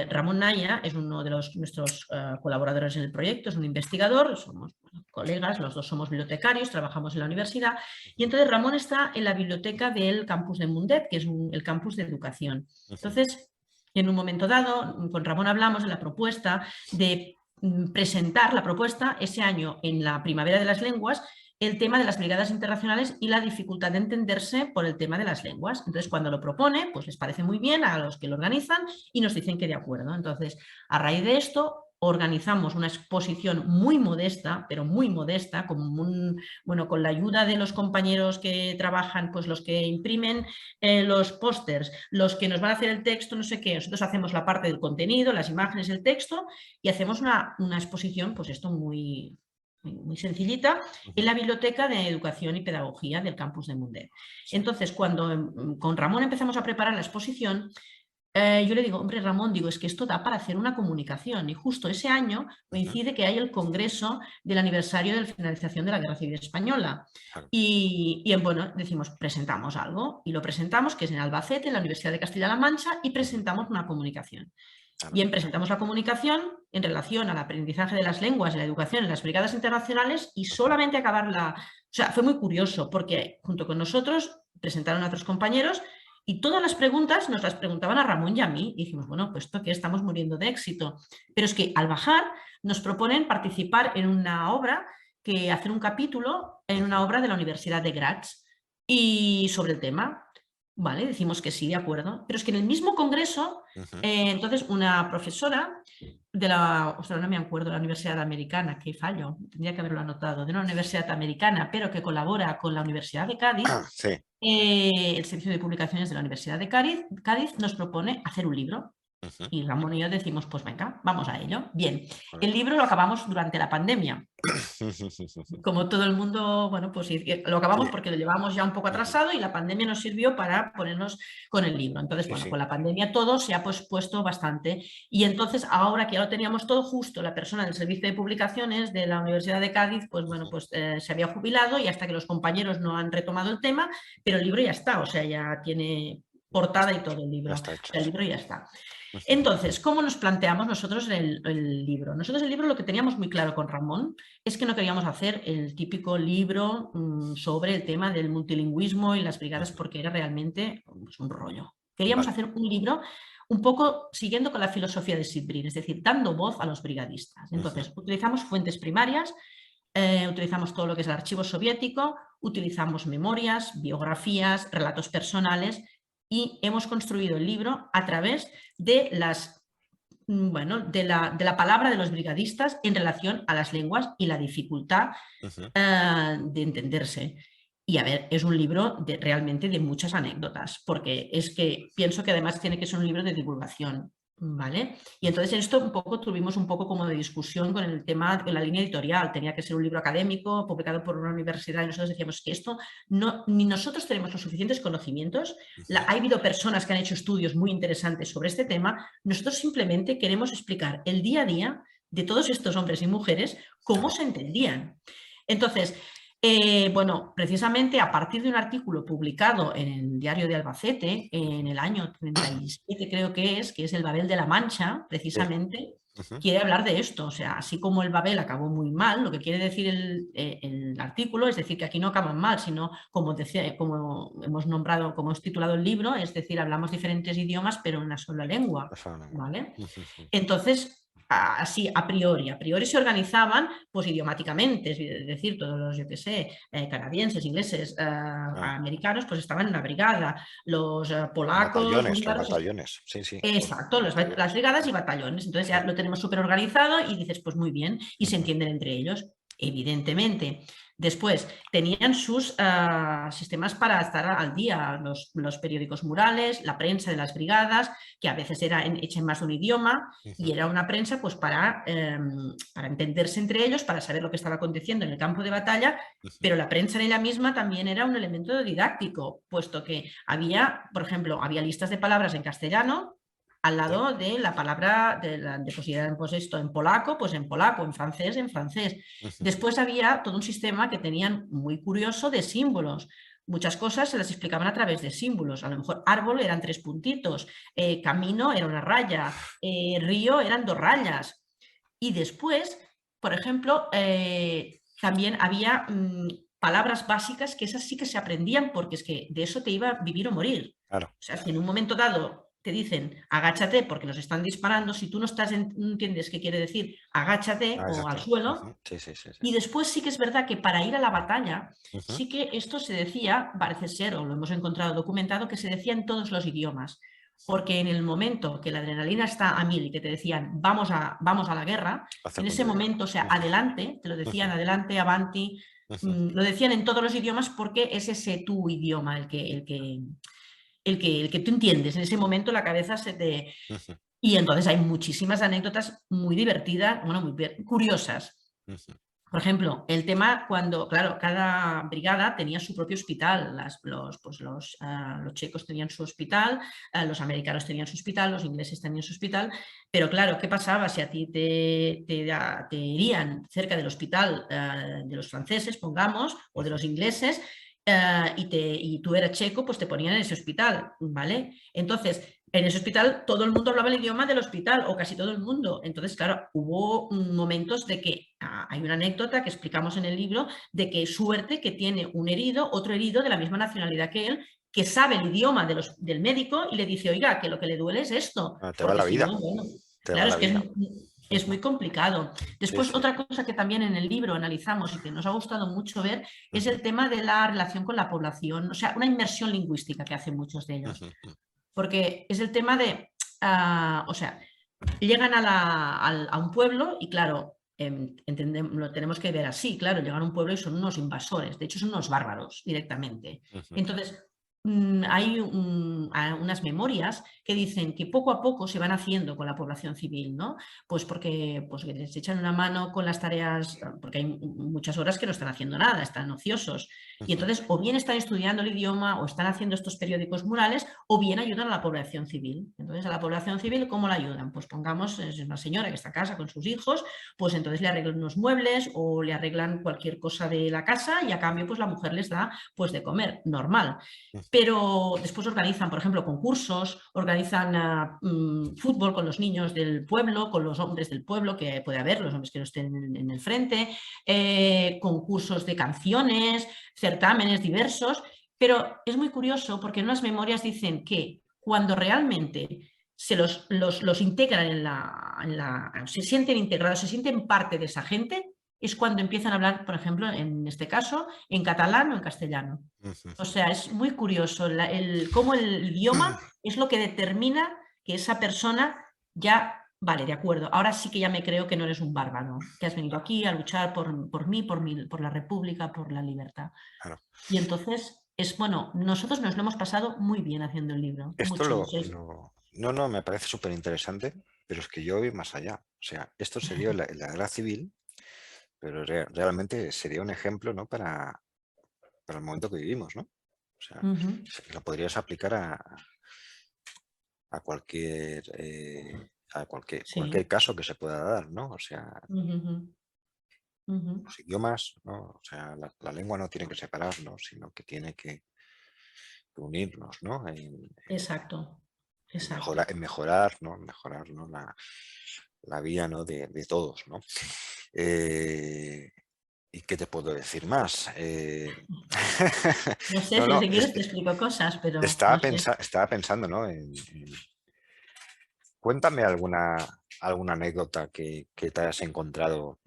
Ramón Naya es uno de nuestros colaboradores en el proyecto, es un investigador, somos colegas, los dos somos bibliotecarios, trabajamos en la universidad. Y entonces Ramón está en la biblioteca del campus de Mundet, que es el campus de educación. Entonces, Y en un momento dado, con Ramón hablamos de la propuesta de presentar la propuesta ese año en la Primavera de las Lenguas, el tema de las brigadas internacionales y la dificultad de entenderse por el tema de las lenguas. Entonces, cuando lo propone, pues les parece muy bien a los que lo organizan y nos dicen que de acuerdo. Entonces, a raíz de esto, organizamos una exposición muy modesta, pero muy modesta, con la ayuda de los compañeros que trabajan, pues los que imprimen los pósters, los que nos van a hacer el texto, no sé qué. Nosotros hacemos la parte del contenido, las imágenes, el texto, y hacemos una exposición, pues esto muy sencillita, en la Biblioteca de Educación y Pedagogía del campus de Mundet. Entonces, cuando con Ramón empezamos a preparar la exposición, yo le digo, hombre, Ramón, digo, es que esto da para hacer una comunicación. Y justo ese año coincide que hay el congreso del aniversario de la finalización de la Guerra Civil Española. Y bueno, decimos, presentamos algo. Y lo presentamos, que es en Albacete, en la Universidad de Castilla-La Mancha, y presentamos una comunicación. Bien, presentamos la comunicación en relación al aprendizaje de las lenguas y la educación en las brigadas internacionales, y solamente acabarla. O sea, fue muy curioso porque junto con nosotros presentaron a otros compañeros y todas las preguntas nos las preguntaban a Ramón y a mí. Y dijimos, bueno, pues esto que estamos muriendo de éxito. Pero es que al bajar nos proponen participar en una obra, hacer un capítulo en una obra de la Universidad de Graz y sobre el tema. Vale, decimos que sí, de acuerdo. Pero es que en el mismo congreso, entonces una profesora de no me acuerdo, la Universidad Americana, qué fallo, tendría que haberlo anotado, de una universidad americana, pero que colabora con la Universidad de Cádiz, Sí. El Servicio de Publicaciones de la Universidad de Cádiz nos propone hacer un libro. Y Ramón y yo decimos, pues venga, vamos a ello. Bien, el libro lo acabamos durante la pandemia. Como todo el mundo, bueno, pues lo acabamos porque lo llevábamos ya un poco atrasado y la pandemia nos sirvió para ponernos con el libro. Entonces, bueno, con la pandemia todo se ha puesto bastante. Y entonces, ahora que ya lo teníamos todo justo, la persona del Servicio de Publicaciones de la Universidad de Cádiz, pues bueno, pues se había jubilado, y hasta que los compañeros no han retomado el tema, pero el libro ya está, o sea, ya tiene portada y todo el libro. El libro ya está. Entonces, ¿cómo nos planteamos nosotros el libro? Nosotros el libro, lo que teníamos muy claro con Ramón es que no queríamos hacer el típico libro sobre el tema del multilingüismo y las brigadas, porque era realmente pues, un rollo. Queríamos hacer un libro un poco siguiendo con la filosofía de Sid Brin, es decir, dando voz a los brigadistas. Entonces, utilizamos fuentes primarias, utilizamos todo lo que es el archivo soviético, utilizamos memorias, biografías, relatos personales, y hemos construido el libro a través de de la palabra de los brigadistas en relación a las lenguas y la dificultad de entenderse. Y a ver, es un libro realmente de muchas anécdotas, porque es que pienso que además tiene que ser un libro de divulgación, ¿vale? Y entonces esto tuvimos un poco como de discusión con el tema de la línea editorial. Tenía que ser un libro académico publicado por una universidad, y nosotros decíamos que esto ni nosotros tenemos los suficientes conocimientos. Ha habido personas que han hecho estudios muy interesantes sobre este tema. Nosotros simplemente queremos explicar el día a día de todos estos hombres y mujeres cómo se entendían. Entonces, bueno, precisamente a partir de un artículo publicado en el Diario de Albacete en el año 37, creo que es el Babel de la Mancha, precisamente, quiere hablar de esto. O sea, así como el Babel acabó muy mal, lo que quiere decir el artículo es decir que aquí no acaban mal, sino como hemos nombrado, como hemos titulado el libro, es decir, hablamos diferentes idiomas pero en una sola lengua, ¿vale? Entonces, así a priori se organizaban pues idiomáticamente, es decir, todos los, yo qué sé, canadienses, ingleses, americanos, pues estaban en una brigada, los polacos, los batallones, sí, sí. Exacto, las brigadas y batallones. Entonces ya lo tenemos súper organizado y dices, pues muy bien, y se entienden entre ellos, evidentemente. Después, tenían sus sistemas para estar al día, los periódicos murales, la prensa de las brigadas, que a veces era hecha en más de un idioma, y era una prensa pues para entenderse entre ellos, para saber lo que estaba aconteciendo en el campo de batalla, pero la prensa en ella misma también era un elemento didáctico, puesto que había, por ejemplo, había listas de palabras en castellano, al lado de la palabra pues esto en polaco, en francés, en francés. Después había todo un sistema que tenían muy curioso de símbolos. Muchas cosas se las explicaban a través de símbolos. A lo mejor árbol eran 3 puntitos, camino era una raya, río eran 2 rayas. Y después, por ejemplo, también había palabras básicas que esas sí que se aprendían, porque es que de eso te iba a vivir o morir. Claro. O sea, si en un momento dado te dicen agáchate porque nos están disparando, si tú no entiendes qué quiere decir agáchate o al exacto. suelo. Sí, sí, sí, sí. Y después sí que es verdad que para ir a la batalla, Ujú. sí que esto se decía, parece ser, o lo hemos encontrado documentado, que se decía en todos los idiomas. Porque en el momento que la adrenalina está a 1000 y que te decían vamos a la guerra, Hacer en ese puntería. momento, o sea, Ujú, adelante, te lo decían ujú, adelante, avanti, ujú, lo decían en todos los idiomas porque es ese tu idioma el que tú entiendes. En ese momento la cabeza se te... ujú, Y entonces hay muchísimas anécdotas muy divertidas, bueno, muy curiosas. ujú, Por ejemplo, el tema cuando, claro, cada brigada tenía su propio hospital. Los checos tenían su hospital, los americanos tenían su hospital, los ingleses tenían su hospital. Pero claro, ¿qué pasaba si a ti te herían cerca del hospital de los franceses, pongamos, o de ujú. los ingleses, y tú eras checo, pues te ponían en ese hospital, ¿vale? Entonces, en ese hospital todo el mundo hablaba el idioma del hospital, o casi todo el mundo. Entonces, claro, hubo momentos de que, hay una anécdota que explicamos en el libro, de que suerte que tiene un herido, otro herido de la misma nacionalidad que él, que sabe el idioma del médico y le dice, oiga, que lo que le duele es esto, Te va porque la si vida, no, bueno, te va claro, la es que vida. es Ujú. muy complicado. Sí, Después, sí. otra cosa que también en el libro analizamos y que nos ha gustado mucho ver es Ujú, el tema de la relación con la población, o sea, una inmersión lingüística que hacen muchos de ellos, ujú, ujú. porque es el tema de, o sea, llegan a un pueblo y claro, lo tenemos que ver así, claro, llegan a un pueblo y son unos invasores, de hecho son unos bárbaros directamente. Ujú, Entonces, hay unas memorias que dicen que poco a poco se van haciendo con la población civil, ¿no? Pues porque pues, les echan una mano con las tareas, porque hay muchas horas que no están haciendo nada, están ociosos. Y ujú. entonces o bien están estudiando el idioma o están haciendo estos periódicos murales o bien ayudan a la población civil. Entonces, a la población civil, ¿cómo la ayudan? Pues pongamos, es una señora que está a casa con sus hijos, pues entonces le arreglan unos muebles o le arreglan cualquier cosa de la casa y a cambio pues la mujer les da pues de comer, normal. Pero después organizan, por ejemplo, concursos, organizan fútbol con los niños del pueblo, con los hombres del pueblo, que puede haber, los hombres que no estén en el frente, concursos de canciones, certámenes diversos, pero es muy curioso porque en unas memorias dicen que cuando realmente se los integran se sienten integrados, se sienten parte de esa gente, es cuando empiezan a hablar, por ejemplo, en este caso, en catalán o en castellano. Ujú. O sea, es muy curioso cómo el idioma es lo que determina que esa persona ya, vale, de acuerdo, ahora sí que ya me creo que no eres un bárbaro, que has venido aquí a luchar por mí, por la República, por la libertad. Claro. Y entonces, bueno, nosotros nos lo hemos pasado muy bien haciendo el libro, Esto mucho. no, no, me parece súper interesante, pero es que yo voy más allá. O sea, esto sería en la guerra civil, pero realmente sería un ejemplo, ¿no? Para el momento que vivimos, ¿no? O sea, Ujú, lo podrías aplicar a cualquier sí. caso que se pueda dar, ¿no? O sea, Ujú, ujú. los idiomas, ¿no? O sea, la lengua no tiene que separarnos, sino que tiene que unirnos, ¿no? Exacto, exacto. En mejorar, ¿no? Mejorar, ¿no? La vida, ¿no? De todos, ¿no? ¿Y qué te puedo decir más? No sé, No, si no, te quieres te explico cosas, pero estaba, no sé. estaba pensando, ¿no? Cuéntame alguna anécdota que te hayas encontrado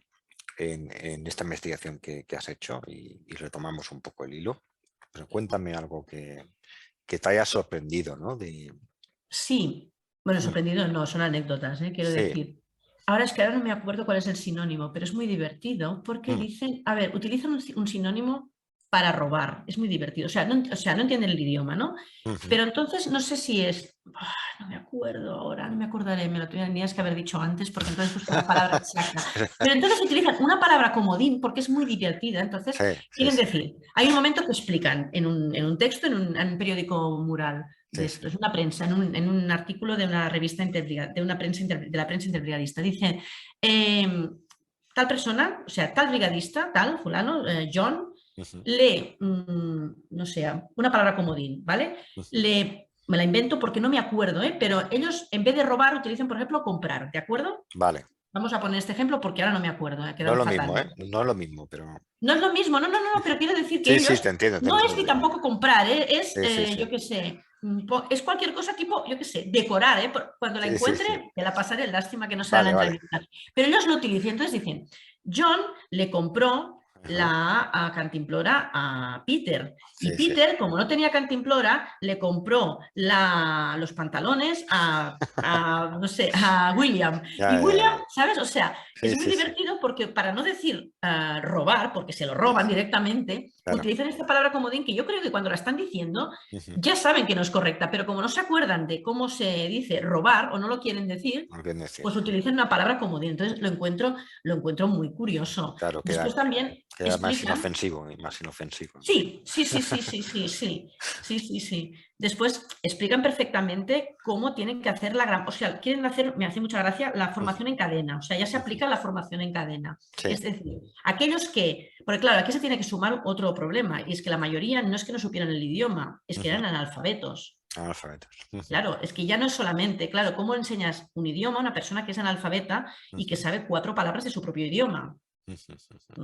en esta investigación que has hecho y retomamos un poco el hilo. Pero cuéntame algo que te haya sorprendido, ¿no? Sí, bueno, Mm, sorprendido no, son anécdotas, quiero sí, decir. Ahora es que ahora no me acuerdo cuál es el sinónimo, pero es muy divertido porque mm, dicen, a ver, utilizan un sinónimo para robar, es muy divertido, o sea, no entienden el idioma, ¿no? ujú, Pero entonces no sé si es, no me acuerdo ahora, no me acordaré, me lo tendrías que haber dicho antes porque entonces busco la palabra exacta. Pero entonces utilizan una palabra comodín porque es muy divertida, entonces sí, sí, quieren sí, decir, hay un momento que explican en un texto, en un periódico mural de sí, sí. esto, es una prensa, en un artículo de una revista de una prensa de la prensa interbrigadista. Dice, tal persona, o sea, tal brigadista, tal, fulano, John, Ujú, lee, no sé, una palabra comodín, ¿vale? ujú, Me la invento porque no me acuerdo, pero ellos en vez de robar utilizan, por ejemplo, comprar, ¿de acuerdo? vale. Vamos a poner este ejemplo porque ahora no me acuerdo, No es quedan lo mismo, fatal. ¿eh? No es lo mismo, pero... No es lo mismo, no, pero quiero decir que Sí, sí, ellos, te no es ni entiendo. tampoco comprar, es, Sí, sí, sí. yo qué sé, es cualquier cosa tipo, yo qué sé, decorar, ¿eh? Cuando la Sí, sí, sí. encuentre, te la pasaré, lástima que no sea la Vale, vale. entrevista. Pero ellos lo utilizan, entonces dicen, John le compró Ajá. la cantimplora a Peter y Sí, sí. Peter, como no tenía cantimplora, le compró los pantalones no sé, a William. Y Ya, ya, William, ya. ¿sabes? O sea, Sí, es muy sí, sí. divertido porque para no decir robar, porque se lo Sí, roban sí. directamente, Claro. utilizan esta palabra comodín que yo creo que cuando la están diciendo Ujú. ya saben que no es correcta, pero como no se acuerdan de cómo se dice robar o no lo quieren decir, Muy bien decir. pues utilizan una palabra comodín. Entonces lo encuentro muy curioso. Claro, Después también queda más explican. inofensivo y más inofensivo, ¿no? Sí, sí, sí, sí, sí, sí, sí, sí, sí, sí. Después explican perfectamente cómo tienen que hacer la gran, o sea, quieren hacer, me hace mucha gracia, la Ujú, formación en cadena, o sea, ya se ujú. aplica la formación en cadena. Sí, Es decir, aquellos que, porque claro, aquí se tiene que sumar otro problema, y es que la mayoría no es que no supieran el idioma, es que ujú. eran analfabetos. Analfabetos. Ujú, Claro, es que ya no es solamente, claro, ¿cómo enseñas un idioma a una persona que es analfabeta y que ujú, sabe 4 palabras de su propio idioma? ujú, ujú.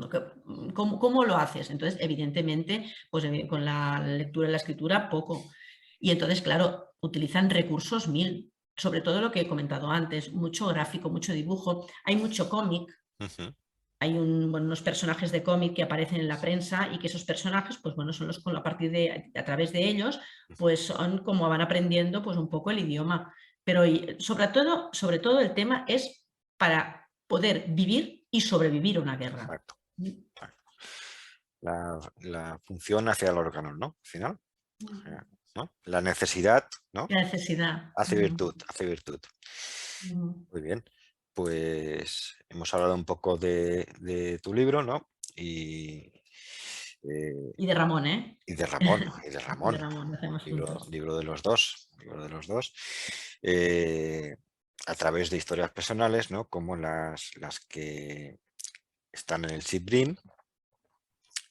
¿Cómo lo haces? Entonces, evidentemente, pues con la lectura y la escritura, poco. Y entonces, claro, utilizan recursos mil, sobre todo lo que he comentado antes, mucho gráfico, mucho dibujo, hay mucho cómic, Ujú. hay unos personajes de cómic que aparecen en la prensa y que esos personajes, pues bueno, son los con a partir de, a través de ellos, pues son como van aprendiendo pues un poco el idioma. Pero sobre todo el tema es para poder vivir y sobrevivir a una guerra. Exacto. Exacto. La función hacia el órgano, ¿no? Al final, ¿no? La necesidad, ¿no? La necesidad. Hace virtud, hace virtud. Ujú. Muy bien. Pues hemos hablado un poco de tu libro, ¿no? Y, eh, Y de Ramón, ¿eh? y de Ramón, y de Y de Ramón. Ramón, lo hacemos juntos. Libro de los dos, libro de los dos. eh, a través de historias personales, ¿no? Como las que están en el SIPRIN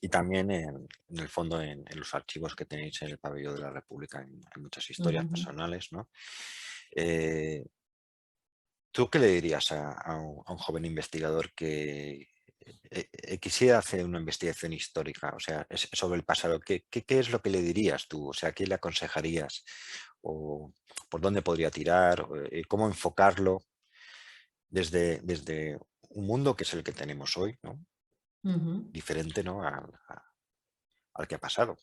y también en el fondo en los archivos que tenéis en el Pabellón de la República, hay muchas historias Ujú. personales, ¿no? Eh, ¿Tú qué le dirías a un joven investigador que quisiera hacer una investigación histórica, o sea, sobre el pasado? ¿Qué es lo que le dirías tú? O sea, ¿qué le aconsejarías? ¿O por dónde podría tirar? ¿Cómo enfocarlo desde un mundo que es el que tenemos hoy, ¿no? Ujú. Diferente, ¿no? Al que ha pasado.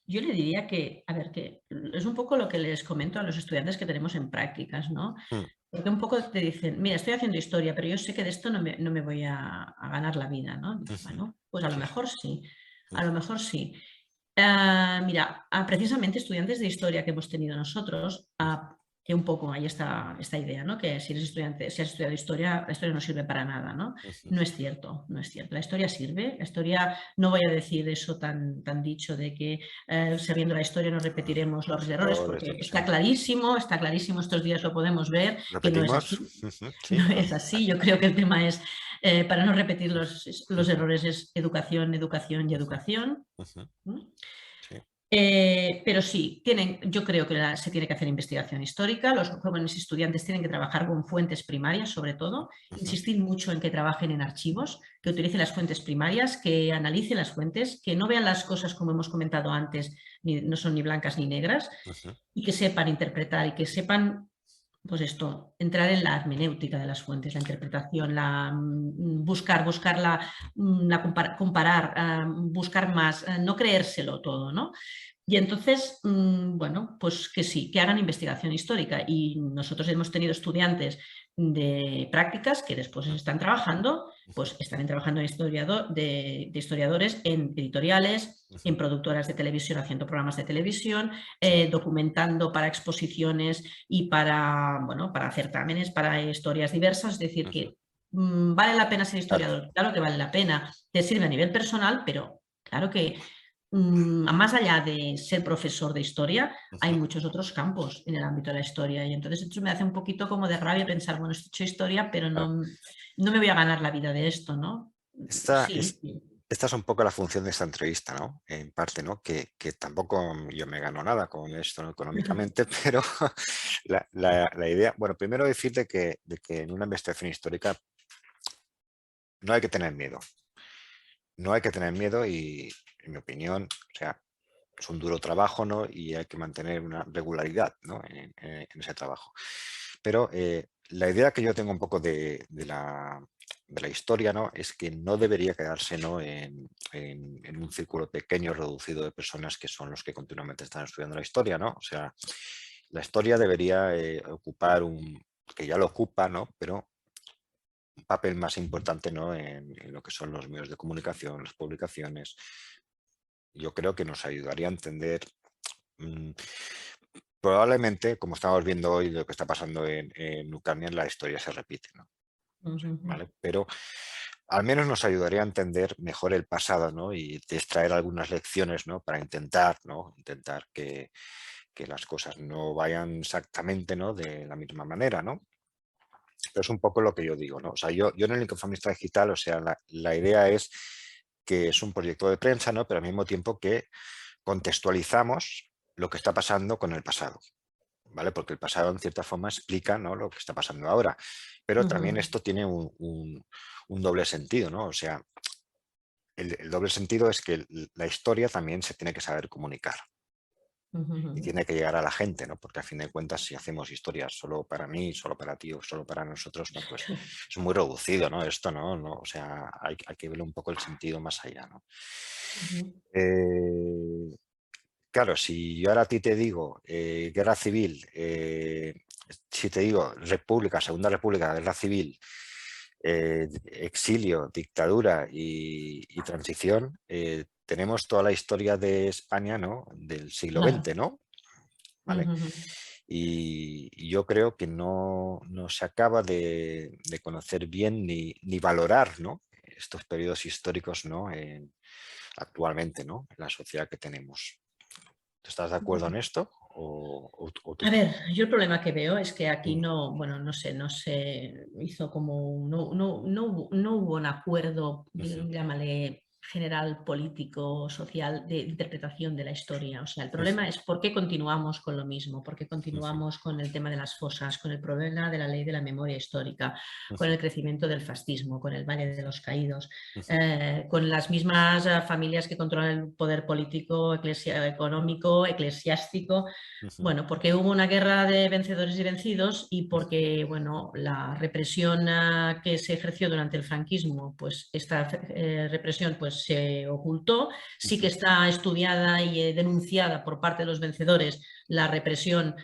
Yo le diría que, a ver, que es un poco lo que les comento a los estudiantes que tenemos en prácticas, ¿no? Mm, Porque un poco te dicen, mira, estoy haciendo historia, pero yo sé que de esto no me voy a ganar la vida, ¿no? Dices, ujú. bueno, pues a lo Sí, sí. mejor sí, a lo Ujú, mejor sí. Mira, precisamente estudiantes de historia que hemos tenido nosotros, que un poco hay esta idea, ¿no? Que si eres estudiante, si has estudiado historia, la historia no sirve para nada, ¿no? ujú. No es cierto, no es cierto. La historia sirve, la historia, no voy a decir eso tan dicho de que sabiendo la historia no repetiremos los Los errores, errores, porque sí. está clarísimo, estos días lo podemos ver, que no es ¿Repetimos? así. Ujú, sí. No es así. Yo creo que el tema es, para no repetir los Ujú, errores, es educación, educación y ujú, educación. ujú. ¿No? Sí. Pero sí, yo creo que se tiene que hacer investigación histórica, los jóvenes estudiantes tienen que trabajar con fuentes primarias, sobre todo, Ujú, insistir mucho en que trabajen en archivos, que utilicen las fuentes primarias, que analicen las fuentes, que no vean las cosas como hemos comentado antes, no son ni blancas ni negras, ujú. y que sepan interpretar y que sepan, pues esto, entrar en la hermenéutica de las fuentes, la interpretación, buscar comparar, buscar más, no creérselo todo, ¿no? Y entonces, bueno, pues que sí, que hagan investigación histórica. Y nosotros hemos tenido estudiantes de prácticas que después están trabajando, pues están trabajando de historiadores en editoriales, en Ujú. productoras de televisión, haciendo programas de televisión, Sí. documentando para exposiciones y para, bueno, para certámenes, para historias diversas. Es decir, Ujú. que vale la pena ser Claro, historiador, claro que vale la pena, te sirve a nivel personal, pero claro que más allá de ser profesor de historia, hay ujú. muchos otros campos en el ámbito de la historia y entonces esto me hace un poquito como de rabia pensar, bueno, he hecho historia, pero Claro. no me voy a ganar la vida de esto, ¿no? Esta Sí, es, esta es un poco la función de esta entrevista, ¿no? En parte, ¿no? Que tampoco yo me gano nada con esto, ¿no? Económicamente, pero la idea, bueno, primero decirte de que en una investigación histórica no hay que tener miedo. No hay que tener miedo y, en mi opinión, o sea, es un duro trabajo, ¿no? Y hay que mantener una regularidad, ¿no? En ese trabajo. Pero la idea que yo tengo un poco de la historia, ¿no? Es que no debería quedarse, ¿no? En un círculo pequeño, reducido de personas que son los que continuamente están estudiando la historia, ¿no? O sea, la historia debería ocupar que ya lo ocupa, ¿no? Pero un papel más importante, ¿no? En lo que son los medios de comunicación, las publicaciones. Yo creo que nos ayudaría a entender, mm, probablemente, como estamos viendo hoy, lo que está pasando en Ucrania, la historia se repite, ¿no? Ujú, ¿Vale? Pero al menos nos ayudaría a entender mejor el pasado, ¿no? Y extraer algunas lecciones, ¿no? Para intentar, ¿no? Intentar que las cosas no vayan exactamente, ¿no? De la misma manera, ¿no? Pero es un poco lo que yo digo, ¿no? O sea, yo en el Inconformista Digital, o sea, la idea es que es un proyecto de prensa, ¿no? Pero al mismo tiempo que contextualizamos lo que está pasando con el pasado, ¿vale? Porque el pasado en cierta forma explica, ¿no? Lo que está pasando ahora. Pero también ujú, esto tiene un doble sentido, ¿no? O sea, el doble sentido es que la historia también se tiene que saber comunicar y ujú, tiene que llegar a la gente, ¿no? Porque a fin de cuentas, si hacemos historias solo para mí, solo para ti o solo para nosotros, ¿no? Pues es muy reducido, ¿no? Esto, ¿no? O sea, hay que ver un poco el sentido más allá, ¿no? ujú, Eh, claro, si yo ahora a ti te digo guerra civil, si te digo república, segunda república, guerra civil, exilio, dictadura y transición, tenemos toda la historia de España, ¿no? Del siglo claro. XX, ¿no? ¿Vale? Ujú, Y yo creo que no se acaba de conocer bien ni valorar, ¿no? Estos periodos históricos, ¿no? Actualmente, ¿no? En la sociedad que tenemos. ¿Tú estás de acuerdo ujú. en esto? ¿O tú A ver, yo el problema que veo es que aquí Mm, no, bueno, no se hizo como, no hubo un acuerdo, ujú, llámale general, político, social, de interpretación de la historia. O sea, el ujú, problema es por qué continuamos con lo mismo, por qué ujú, continuamos con el tema de las fosas, con el problema de la ley de la memoria histórica, con ujú, el crecimiento del fascismo, con el Valle de los Caídos, ujú, con las mismas familias que controlan el poder político, económico, eclesiástico. ujú, Bueno, porque hubo una guerra de vencedores y vencidos y porque, bueno, la represión que se ejerció durante el franquismo, pues esta represión pues se ocultó. Sí que ujú, está estudiada y denunciada por parte de los vencedores la represión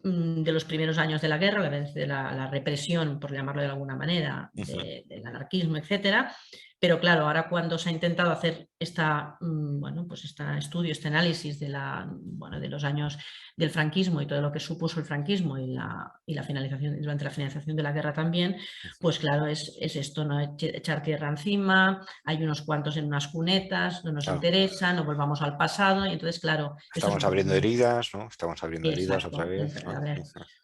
de los primeros años de la guerra, la represión, por llamarlo de alguna manera, ujú, del anarquismo, etcétera. Pero claro, ahora cuando se ha intentado hacer bueno, pues este estudio, este análisis bueno, de los años del franquismo y todo lo que supuso el franquismo y la finalización, durante la finalización de la guerra también, ujú. pues claro, es esto, ¿no? Echar tierra encima, hay unos cuantos en unas cunetas, no nos Claro, interesa, no volvamos al pasado, y entonces, claro, esto es un estamos abriendo problema. heridas, ¿no? Estamos abriendo heridas otra Exacto. vez, ¿no?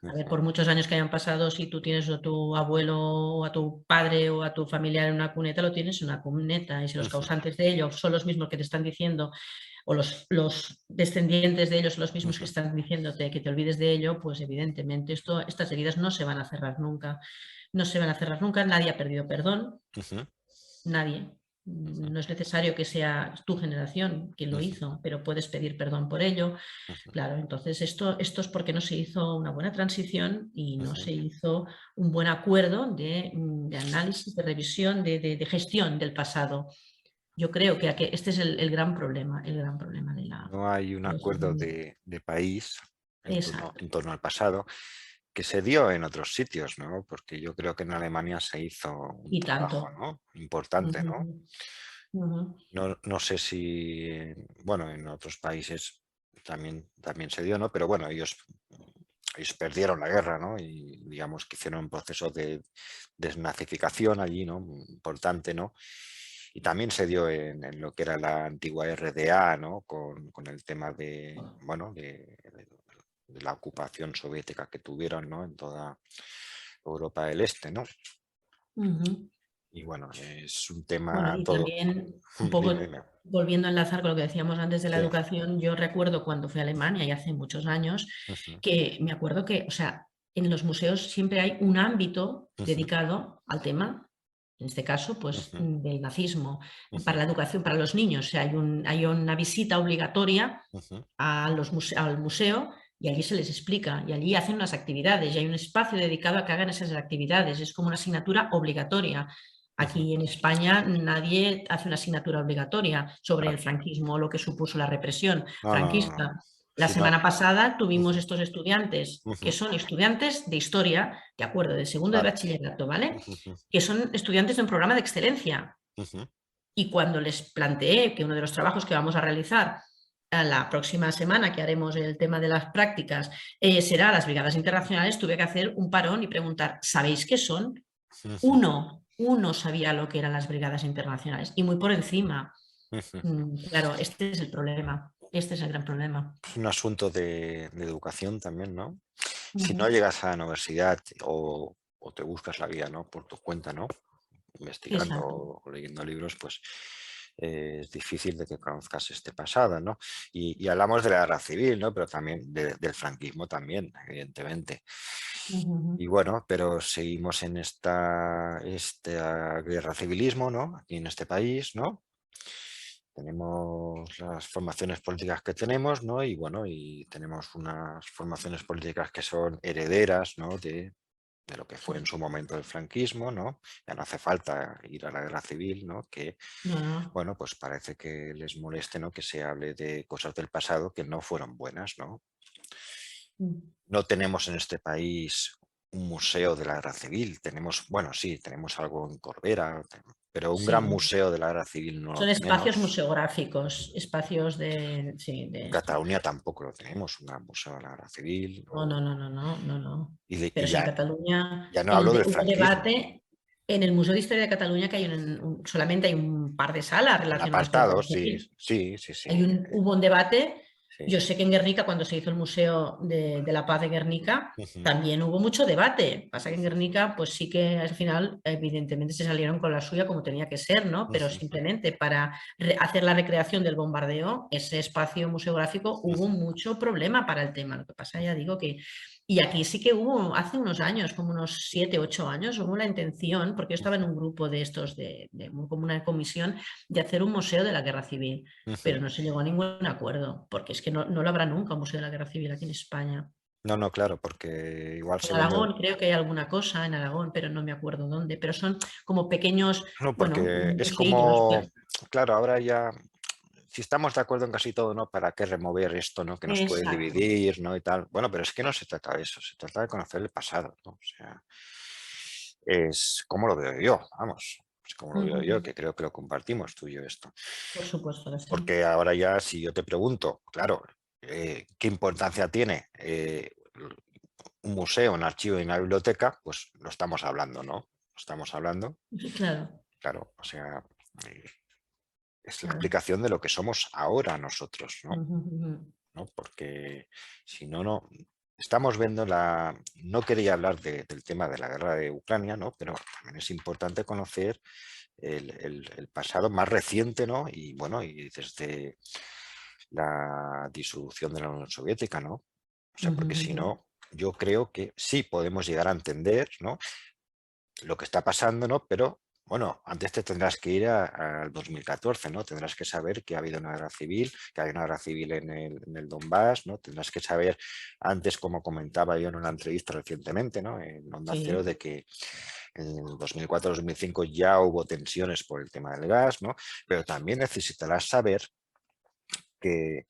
A ver, por muchos años que hayan pasado, si tú tienes a tu abuelo o a tu padre o a tu familiar en una cuneta, lo tienes en una cuneta. Y si los Ujú, causantes de ello son los mismos que te están diciendo, o los descendientes de ellos son los mismos que ujú, están diciéndote que te olvides de ello, pues evidentemente estas heridas no se van a cerrar nunca. No se van a cerrar nunca, nadie ha perdido perdón, ujú, nadie. ujú, No es necesario que sea tu generación quien lo ujú, hizo, pero puedes pedir perdón por ello. ujú, Claro, entonces esto es porque no se hizo una buena transición y no ujú. se hizo un buen acuerdo de análisis, de revisión, de gestión del pasado. Yo creo que este es el gran problema No hay un de los acuerdo últimos. de país Exacto. en torno al pasado que se dio en otros sitios, ¿no? Porque yo creo que en Alemania se hizo un Y trabajo, tanto. ¿no? Importante, ¿no? Ujú, ujú, No sé si, bueno, en otros países también se dio, ¿no? Pero bueno, ellos perdieron la guerra, ¿no? Y digamos que hicieron un proceso de desnazificación allí, ¿no? Importante, ¿no? Y también se dio en lo que era la antigua RDA, ¿no? Con el tema bueno, de la ocupación soviética que tuvieron, ¿no? En toda Europa del Este, ¿no? ujú. Y bueno, es un Bueno, tema y todo. también un Dime, poco dime. volviendo a enlazar con lo que decíamos antes de la Sí. educación, yo recuerdo cuando fui a Alemania y hace muchos años, Ujú, que me acuerdo que, o sea, en los museos siempre hay un ámbito ujú, dedicado al tema en este caso, pues Ujú, del nazismo, para ujú, la educación, para los niños. O sea, hay una visita obligatoria ujú. al museo y allí se les explica y allí hacen unas actividades y hay un espacio dedicado a que hagan esas actividades. Es como una asignatura obligatoria. Ujú. Aquí en España nadie hace una asignatura obligatoria sobre el Claro. franquismo o lo que supuso la represión No, no, no, no. franquista. La Si no, semana pasada tuvimos ujú, estos estudiantes que ujú, son estudiantes de historia, de acuerdo, de segundo de vale. bachillerato, ¿vale? Ujú, ujú, Que son estudiantes de un programa de excelencia. ujú, Y cuando les planteé que uno de los trabajos que vamos a realizar a la próxima semana, que haremos el tema de las prácticas, será las brigadas internacionales, tuve que hacer un parón y preguntar, ¿sabéis qué son? ujú, Uno sabía lo que eran las brigadas internacionales y muy por encima. ujú. Claro, este es el problema, este es el gran problema. Es un asunto de educación también, ¿no? Si no Ujú. llegas a la universidad o te buscas la vida, ¿no? Por tu cuenta, ¿no? Investigando Exacto. o leyendo libros, pues es difícil de que conozcas este pasado, ¿no? Y hablamos de la guerra civil, ¿no? Pero también del franquismo también, evidentemente. Ujú. Y bueno, pero seguimos en esta guerra civilismo, ¿no? Aquí en este país, ¿no? Tenemos las formaciones políticas que tenemos, ¿no? Y bueno, y tenemos unas formaciones políticas que son herederas, ¿no? De lo que fue en Sí. su momento el franquismo, ¿no? Ya no hace falta ir a la guerra civil, ¿no? Que, No, no. bueno, pues parece que les moleste, ¿no? Que se hable de cosas del pasado que no fueron buenas, ¿no? Mm. No tenemos en este país un museo de la guerra civil. Tenemos, bueno, sí, tenemos algo en Corbera, pero un gran Sí. museo de la guerra civil no lo Son espacios tenemos. museográficos, espacios de, sí, En de. Cataluña tampoco lo tenemos, un gran museo de la guerra civil. No, no, no, no, no, no, no. Y Pero sí en Cataluña ya no hablo del hubo franquismo. debate en el Museo de Historia de Cataluña que solamente hay un par de salas En relacionadas con la guerra apartados, sí, civil. sí, sí, sí. Hubo un debate. Sí. Yo sé que en Guernica, cuando se hizo el Museo de la Paz de Guernica, Ujú, también hubo mucho debate. Pasa que en ujú, Guernica, pues sí que al final, evidentemente, se salieron con la suya como tenía que ser, ¿no? Pero ujú, simplemente para hacer la recreación del bombardeo, ese espacio museográfico, hubo ujú, mucho problema para el tema. Lo que pasa, ya digo que. Y aquí sí que hubo, hace unos años, como unos 7, 8 años, hubo la intención, porque yo estaba en un grupo de estos, como una comisión, de hacer un museo de la guerra civil, ujú. pero no se llegó a ningún acuerdo, porque es que no lo habrá nunca un Museo de la Guerra Civil aquí en España. No, no, claro, porque igual En se vende. Aragón creo que hay alguna cosa, en Aragón, pero no me acuerdo dónde, pero son como pequeños, No, bueno, porque es museillos. como, claro, ahora ya, si estamos de acuerdo en casi todo, ¿no? ¿Para qué remover esto, ¿no? Que nos puede Exacto. dividir, ¿no? Y tal. Bueno, pero es que no se trata de eso, se trata de conocer el pasado, ¿no? O sea, es como lo veo yo, vamos, es como lo veo yo, Ujú. que creo que lo compartimos tú y yo esto. Por supuesto que sí. Porque ahora ya, si yo te pregunto, claro, ¿qué importancia tiene un museo, un archivo y una biblioteca? Pues lo estamos hablando, ¿no? Lo estamos hablando, Sí, claro, claro, o sea, eh, es la claro. explicación de lo que somos ahora nosotros, ¿no? Ujú, ujú. ¿No? Porque si no, no. Estamos viendo la. No quería hablar del tema de la guerra de Ucrania, ¿no? Pero también es importante conocer el pasado más reciente, ¿no? Y bueno, y desde la disolución de la Unión Soviética, ¿no? O sea, Ujú, porque si ujú. no, yo creo que sí podemos llegar a entender, ¿no? Lo que está pasando, ¿no? Pero bueno, antes te tendrás que ir al 2014, ¿no? Tendrás que saber que ha habido una guerra civil, que hay una guerra civil en el Donbass, ¿no? Tendrás que saber antes, como comentaba yo en una entrevista recientemente, ¿no? En Onda Cero, Sí. de que en el 2004-2005 ya hubo tensiones por el tema del gas, ¿no? Pero también necesitarás saber que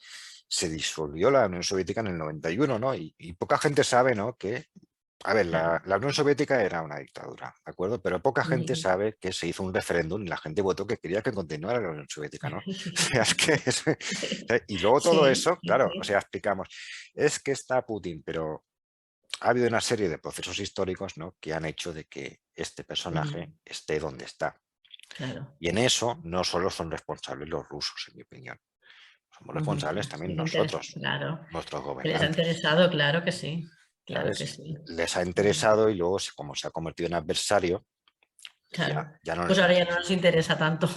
se disolvió la Unión Soviética en el 91, ¿no? Y poca gente sabe, ¿no? Que a ver, Claro. la Unión Soviética era una dictadura, ¿de acuerdo? Pero poca gente Sí. sabe que se hizo un referéndum y la gente votó que quería que continuara la Unión Soviética, ¿no? O sea, es que y luego todo Sí, eso, sí, claro, o sí. sea, explicamos, es que está Putin, pero ha habido una serie de procesos históricos, ¿no? Que han hecho de que este personaje Mm. esté donde está. Claro. Y en eso no solo son responsables los rusos, en mi opinión. Somos Ujú. responsables también Les interesa, nosotros, claro. nuestros Que les ha gobernantes. interesado, claro que sí. Claro que ¿Sabes? sí. Les ha Ujú. interesado y luego, como se ha convertido en adversario, ya, Claro. ya no Pues les ahora ya no interesa. nos interesa tanto.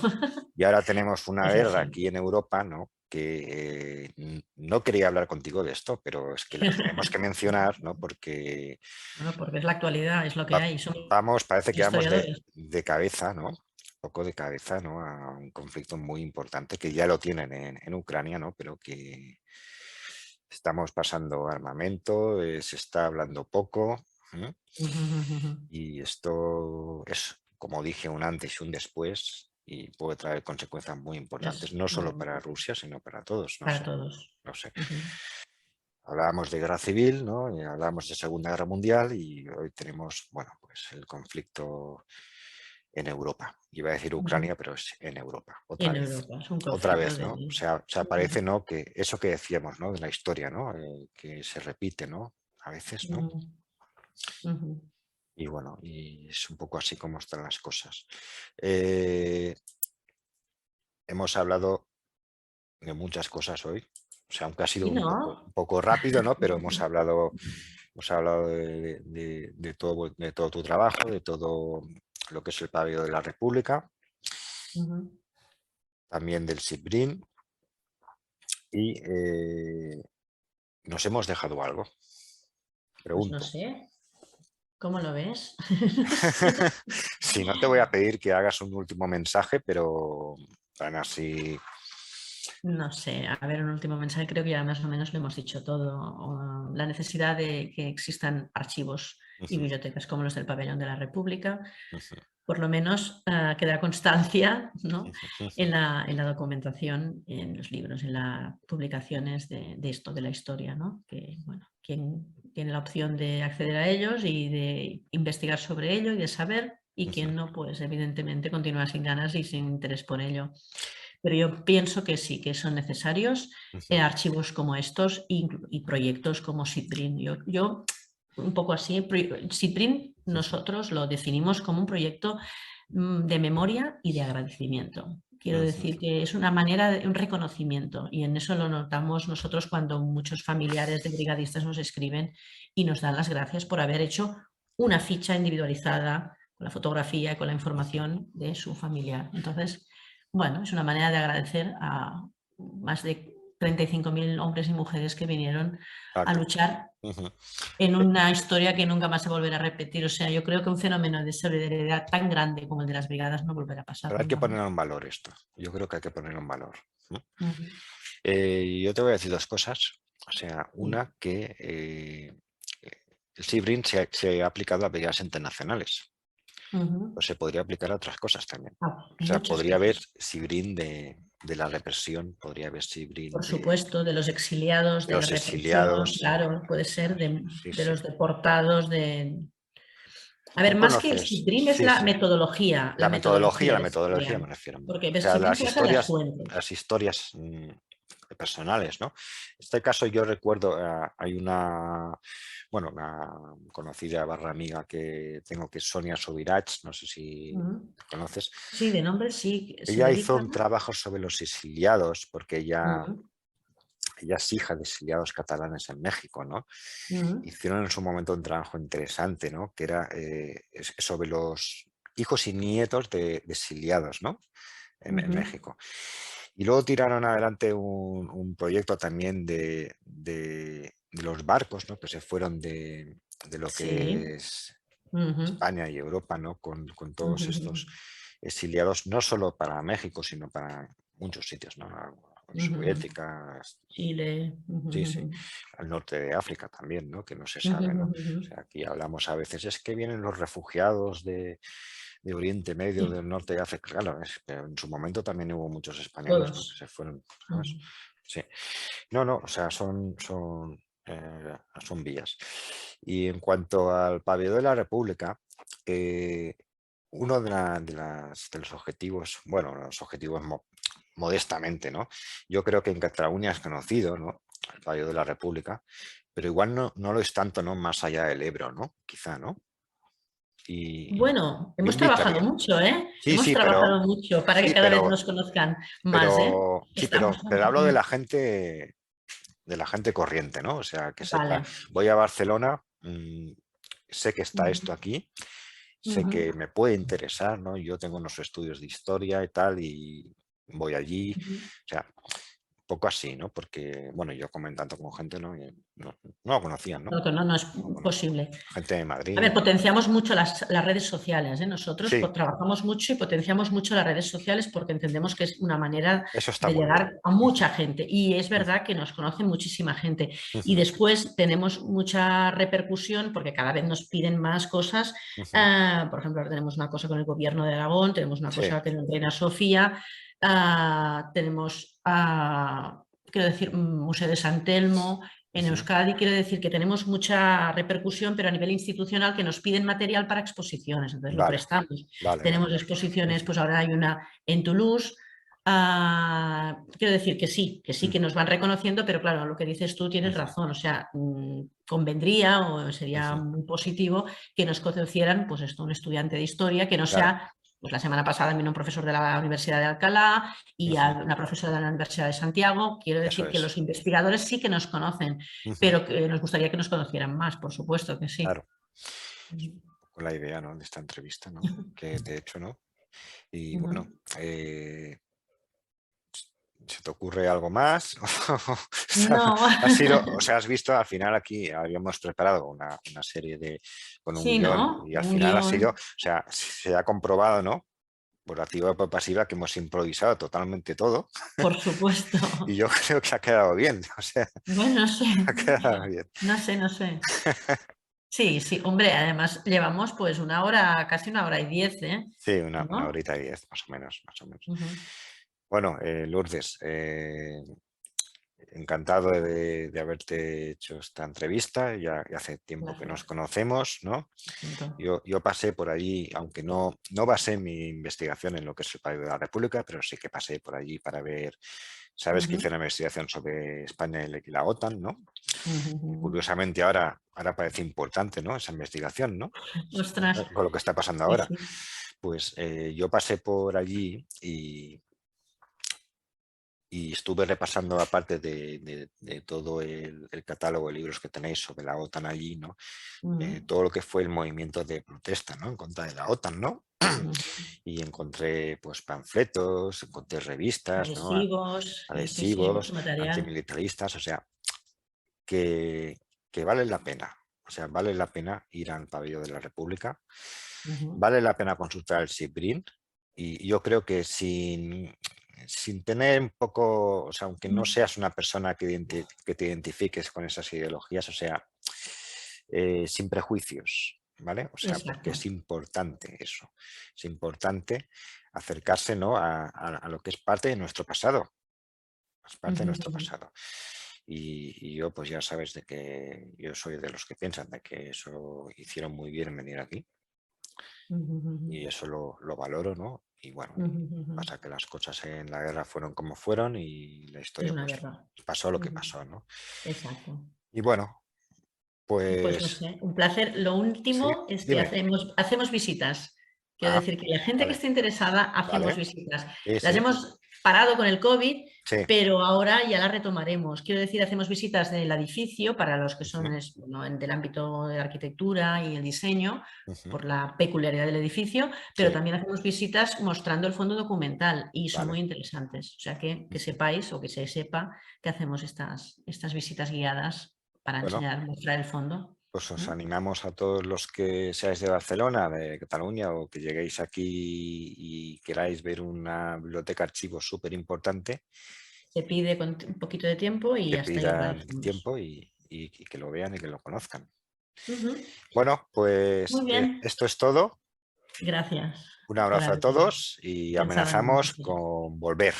Y ahora tenemos una Es guerra así. aquí en Europa, ¿no? que no quería hablar contigo de esto, pero es que las tenemos que mencionar, ¿no? Porque Bueno, porque es la actualidad, es lo que hay. Somos parece que vamos historiadores. de cabeza, ¿no? Un poco de cabeza, ¿no? A un conflicto muy importante que ya lo tienen en Ucrania, ¿no? Pero que estamos pasando armamento, se está hablando poco. Y esto es, como dije, un antes y un después y puede traer consecuencias muy importantes, no solo para Rusia, sino para todos. No Para sé, todos. no sé. Hablábamos de guerra civil, ¿no? Y hablábamos de Segunda Guerra Mundial y hoy tenemos, bueno, pues el conflicto en Europa. Iba a decir Ucrania, pero es en Europa, otra En vez. Europa, es un Otra conflicto vez, ¿no? O sea, parece, ¿no? Que eso que decíamos, ¿no? De la historia, ¿no? Que se repite, ¿no? A veces, ¿no? Y bueno, y es un poco así como están las cosas. Hemos hablado de muchas cosas hoy, o sea, aunque ha sido ¿Y un no? poco rápido, ¿no? Pero hemos hablado de todo tu trabajo, de todo lo que es el pabellón de la República, también del SIPRIN y nos hemos dejado algo. Pues no Pregunto. sé. ¿Cómo lo ves? Sí, no te voy a pedir que hagas un último mensaje, pero van así. No sé, a ver, un último mensaje, creo que ya más o menos lo hemos dicho todo. La necesidad de que existan archivos y bibliotecas como los del Pabellón de la República, por lo menos queda constancia, ¿no? en la documentación, en los libros, en las publicaciones de esto, de la historia, ¿no? Que, bueno, quien tiene la opción de acceder a ellos y de investigar sobre ello y de saber, y quien no, pues evidentemente continúa sin ganas y sin interés por ello. Pero yo pienso que sí, que son necesarios archivos como estos y proyectos como SIPRIN. Yo un poco así, SIPRIN nosotros lo definimos como un proyecto de memoria y de agradecimiento. Quiero decir que es una manera de un reconocimiento y en eso lo notamos nosotros cuando muchos familiares de brigadistas nos escriben y nos dan las gracias por haber hecho una ficha individualizada con la fotografía y con la información de su familiar. Entonces, bueno, es una manera de agradecer a más de 35.000 hombres y mujeres que vinieron a luchar en una historia que nunca más se volverá a repetir. O sea, yo creo que un fenómeno de solidaridad tan grande como el de las brigadas no volverá a pasar Pero hay que nunca más. poner en valor esto. Yo creo que hay que poner en valor. Yo te voy a decir dos cosas. O sea, una que el SIBRIN se ha aplicado a brigadas internacionales. Pues se podría aplicar a otras cosas también. O sea, Muchas podría haber cosas. SIBRIN de la represión, podría haber SIBRIN Por de supuesto, de los exiliados, de la los represión, exiliados. claro, puede ser Sí, de sí. los deportados, de... A Tú ver, más que el conoces, SIPRIN es sí, la sí. metodología, la La metodología de metodología SIPRIN, me refiero. porque O el sea, SIPRIN trata de las fuentes. las historias personales, ¿no? En este caso yo recuerdo, hay bueno, una conocida barra amiga que tengo que es Sonia Subirats, no sé si conoces. Sí, de nombre sí, se Ella hizo dedica. un trabajo sobre los exiliados, porque ella es hija de exiliados catalanes en México, ¿no? Hicieron en su momento un trabajo interesante, ¿no? Que era sobre los hijos y nietos de exiliados, ¿no? En México. Y luego tiraron adelante un proyecto también de los barcos, ¿no? Que se fueron de lo Sí. que es España y Europa, ¿no? Con todos estos exiliados, no solo para México, sino para muchos sitios, ¿no? La Unión Soviética, Chile. sí, sí, al norte de África también, ¿no? Que no se sabe, ¿no? O sea, aquí hablamos a veces, es que vienen los refugiados de Oriente Medio, Sí, del norte de África. Claro, pero en su momento también hubo muchos españoles, ¿no? Que todos. se fueron, ¿sabes? Sí. No, no, o sea, son vías. Y en cuanto al pabellón de la República, uno de los objetivos, bueno, los objetivos modestamente, ¿no? Yo creo que en Cataluña es conocido, ¿no? El pabellón de la República, pero igual no lo es tanto, ¿no? Más allá del Ebro, ¿no? Quizá, ¿no? Y Bueno, yo hemos trabajado invitaría. mucho, ¿eh? Sí, Hemos sí, pero trabajado mucho para que sí, cada vez nos conozcan más, ¿eh? sí, Estamos... pero hablo de la gente corriente, ¿no? O sea, que sepa, Vale. voy a Barcelona, sé que está esto aquí, sé que me puede interesar, ¿no? Yo tengo unos estudios de historia y tal, y voy allí. O sea, poco así, ¿no? Porque, bueno, yo comentando con gente, ¿no? Y no lo conocían, ¿no? No es posible. Gente de A Madrid. ver, potenciamos mucho las redes sociales, ¿eh? Nosotros Sí, trabajamos mucho y potenciamos mucho las redes sociales porque entendemos que es una manera eso está de muy bien. llegar a mucha gente y es verdad que nos conoce muchísima gente. Y Ujú, después tenemos mucha repercusión porque cada vez nos piden más cosas. ujú. Por ejemplo, ahora tenemos una cosa con el Gobierno de Aragón, tenemos una Sí, cosa con Reina Sofía, tenemos, quiero decir, Museo de San Telmo. En ujú. Euskadi quiero decir que tenemos mucha repercusión, pero a nivel institucional que nos piden material para exposiciones, entonces lo Vale, prestamos. vale, vale. Tenemos exposiciones, Ujú, pues ahora hay una en Toulouse. Quiero decir que sí, ujú, que nos van reconociendo, pero claro, lo que dices tú tienes ujú, razón, o sea, convendría o sería ujú. muy positivo que nos conocieran, pues esto, un estudiante de historia, que no Claro. sea, pues la semana pasada vino un profesor de la Universidad de Alcalá y Ujú. una profesora de la Universidad de Santiago. Quiero Eso decir que es. los investigadores sí que nos conocen, Ujú. pero que nos gustaría que nos conocieran más, por supuesto que sí. Claro. Es un poco la idea, ¿no? De esta entrevista, ¿no? Que de hecho, ¿no? Y bueno, ¿se te ocurre algo más? O sea, No, o sea, has visto, al final aquí habíamos preparado una serie con un sí, guión ¿no? y al Un final ha sido, o guión, sea, se ha comprobado, ¿no? Por activa y por pasiva que hemos improvisado totalmente todo por supuesto. y yo creo que ha quedado bien, o sea, Bueno, no sé, ha quedado bien. no sé. Sí, sí, hombre, además llevamos pues una hora, casi una hora y 10, ¿eh? Sí, una ¿No? horita y 10, más o menos, más o menos. Ujú. Bueno, Lourdes, encantado de haberte hecho esta entrevista. Ya hace tiempo que nos Gracias. conocemos, ¿no? Punto. Yo pasé por allí, aunque no basé mi investigación en lo que es el país de la República, pero sí que pasé por allí para ver, sabes que hice Ujú, una investigación sobre España y la OTAN, ¿no? ujú, Y ujú. curiosamente ahora parece importante, ¿no? Esa investigación, ¿no? Ostras, Con lo que está pasando sí, ahora. sí. Pues yo pasé por allí y estuve repasando, aparte de todo el catálogo de libros que tenéis sobre la OTAN allí, ¿no? Ujú, Todo lo que fue el movimiento de protesta, ¿no? En contra de la OTAN, ¿no? ujú. Y encontré pues panfletos, encontré revistas, ¿no? Adhesivos, sí, sí, hay mucho Adhesivos, material. antimilitaristas, o sea, que, que vale la pena. O sea, vale la pena ir al pabellón de la República, Ujú, vale la pena consultar el SIPRIN y yo creo que sin tener un poco, o sea, aunque no seas una persona que te identifiques con esas ideologías, o sea, sin prejuicios, ¿vale? O sea, porque exacto. es importante eso, es importante acercarse, ¿no? a lo que es parte de nuestro pasado, es parte de Ujú, nuestro ujú, pasado. Y yo, pues ya sabes de que yo soy de los que piensan de que eso hicieron muy bien en venir aquí ujú, ujú, y eso lo valoro, ¿no? Y bueno, ujú, ujú. pasa que las cosas en la guerra fueron como fueron y la Es historia una pues guerra. pasó lo que Ujú, pasó, ¿no? exacto. Y bueno, Pues no pues sé, un placer. Lo sí, último es que dime. hacemos visitas. Quiero Ah, decir que la gente que vale, esté interesada, hacemos vale. visitas. Sí, Las sí, hemos parado con el COVID, sí. pero ahora ya las retomaremos. Quiero decir, hacemos visitas del edificio para los que son Ujú, bueno, del ámbito de la arquitectura y el diseño, ujú, por la peculiaridad del edificio, pero sí, también hacemos visitas mostrando el fondo documental y son vale. muy interesantes. O sea, que Ujú. sepáis o que se sepa que hacemos estas visitas guiadas para Bueno, enseñar, mostrar el fondo. pues os ¿Mm? animamos a todos los que seáis de Barcelona, de Cataluña o que lleguéis aquí y queráis ver una biblioteca archivo súper importante, Se pide con un poquito de tiempo y que hasta ahí pidan aparecemos. tiempo y que lo vean y que lo conozcan. Ujú. Bueno, pues Muy bien, esto es todo. gracias Un por abrazo a haber todos y pensado en amenazamos nosotros. con volver.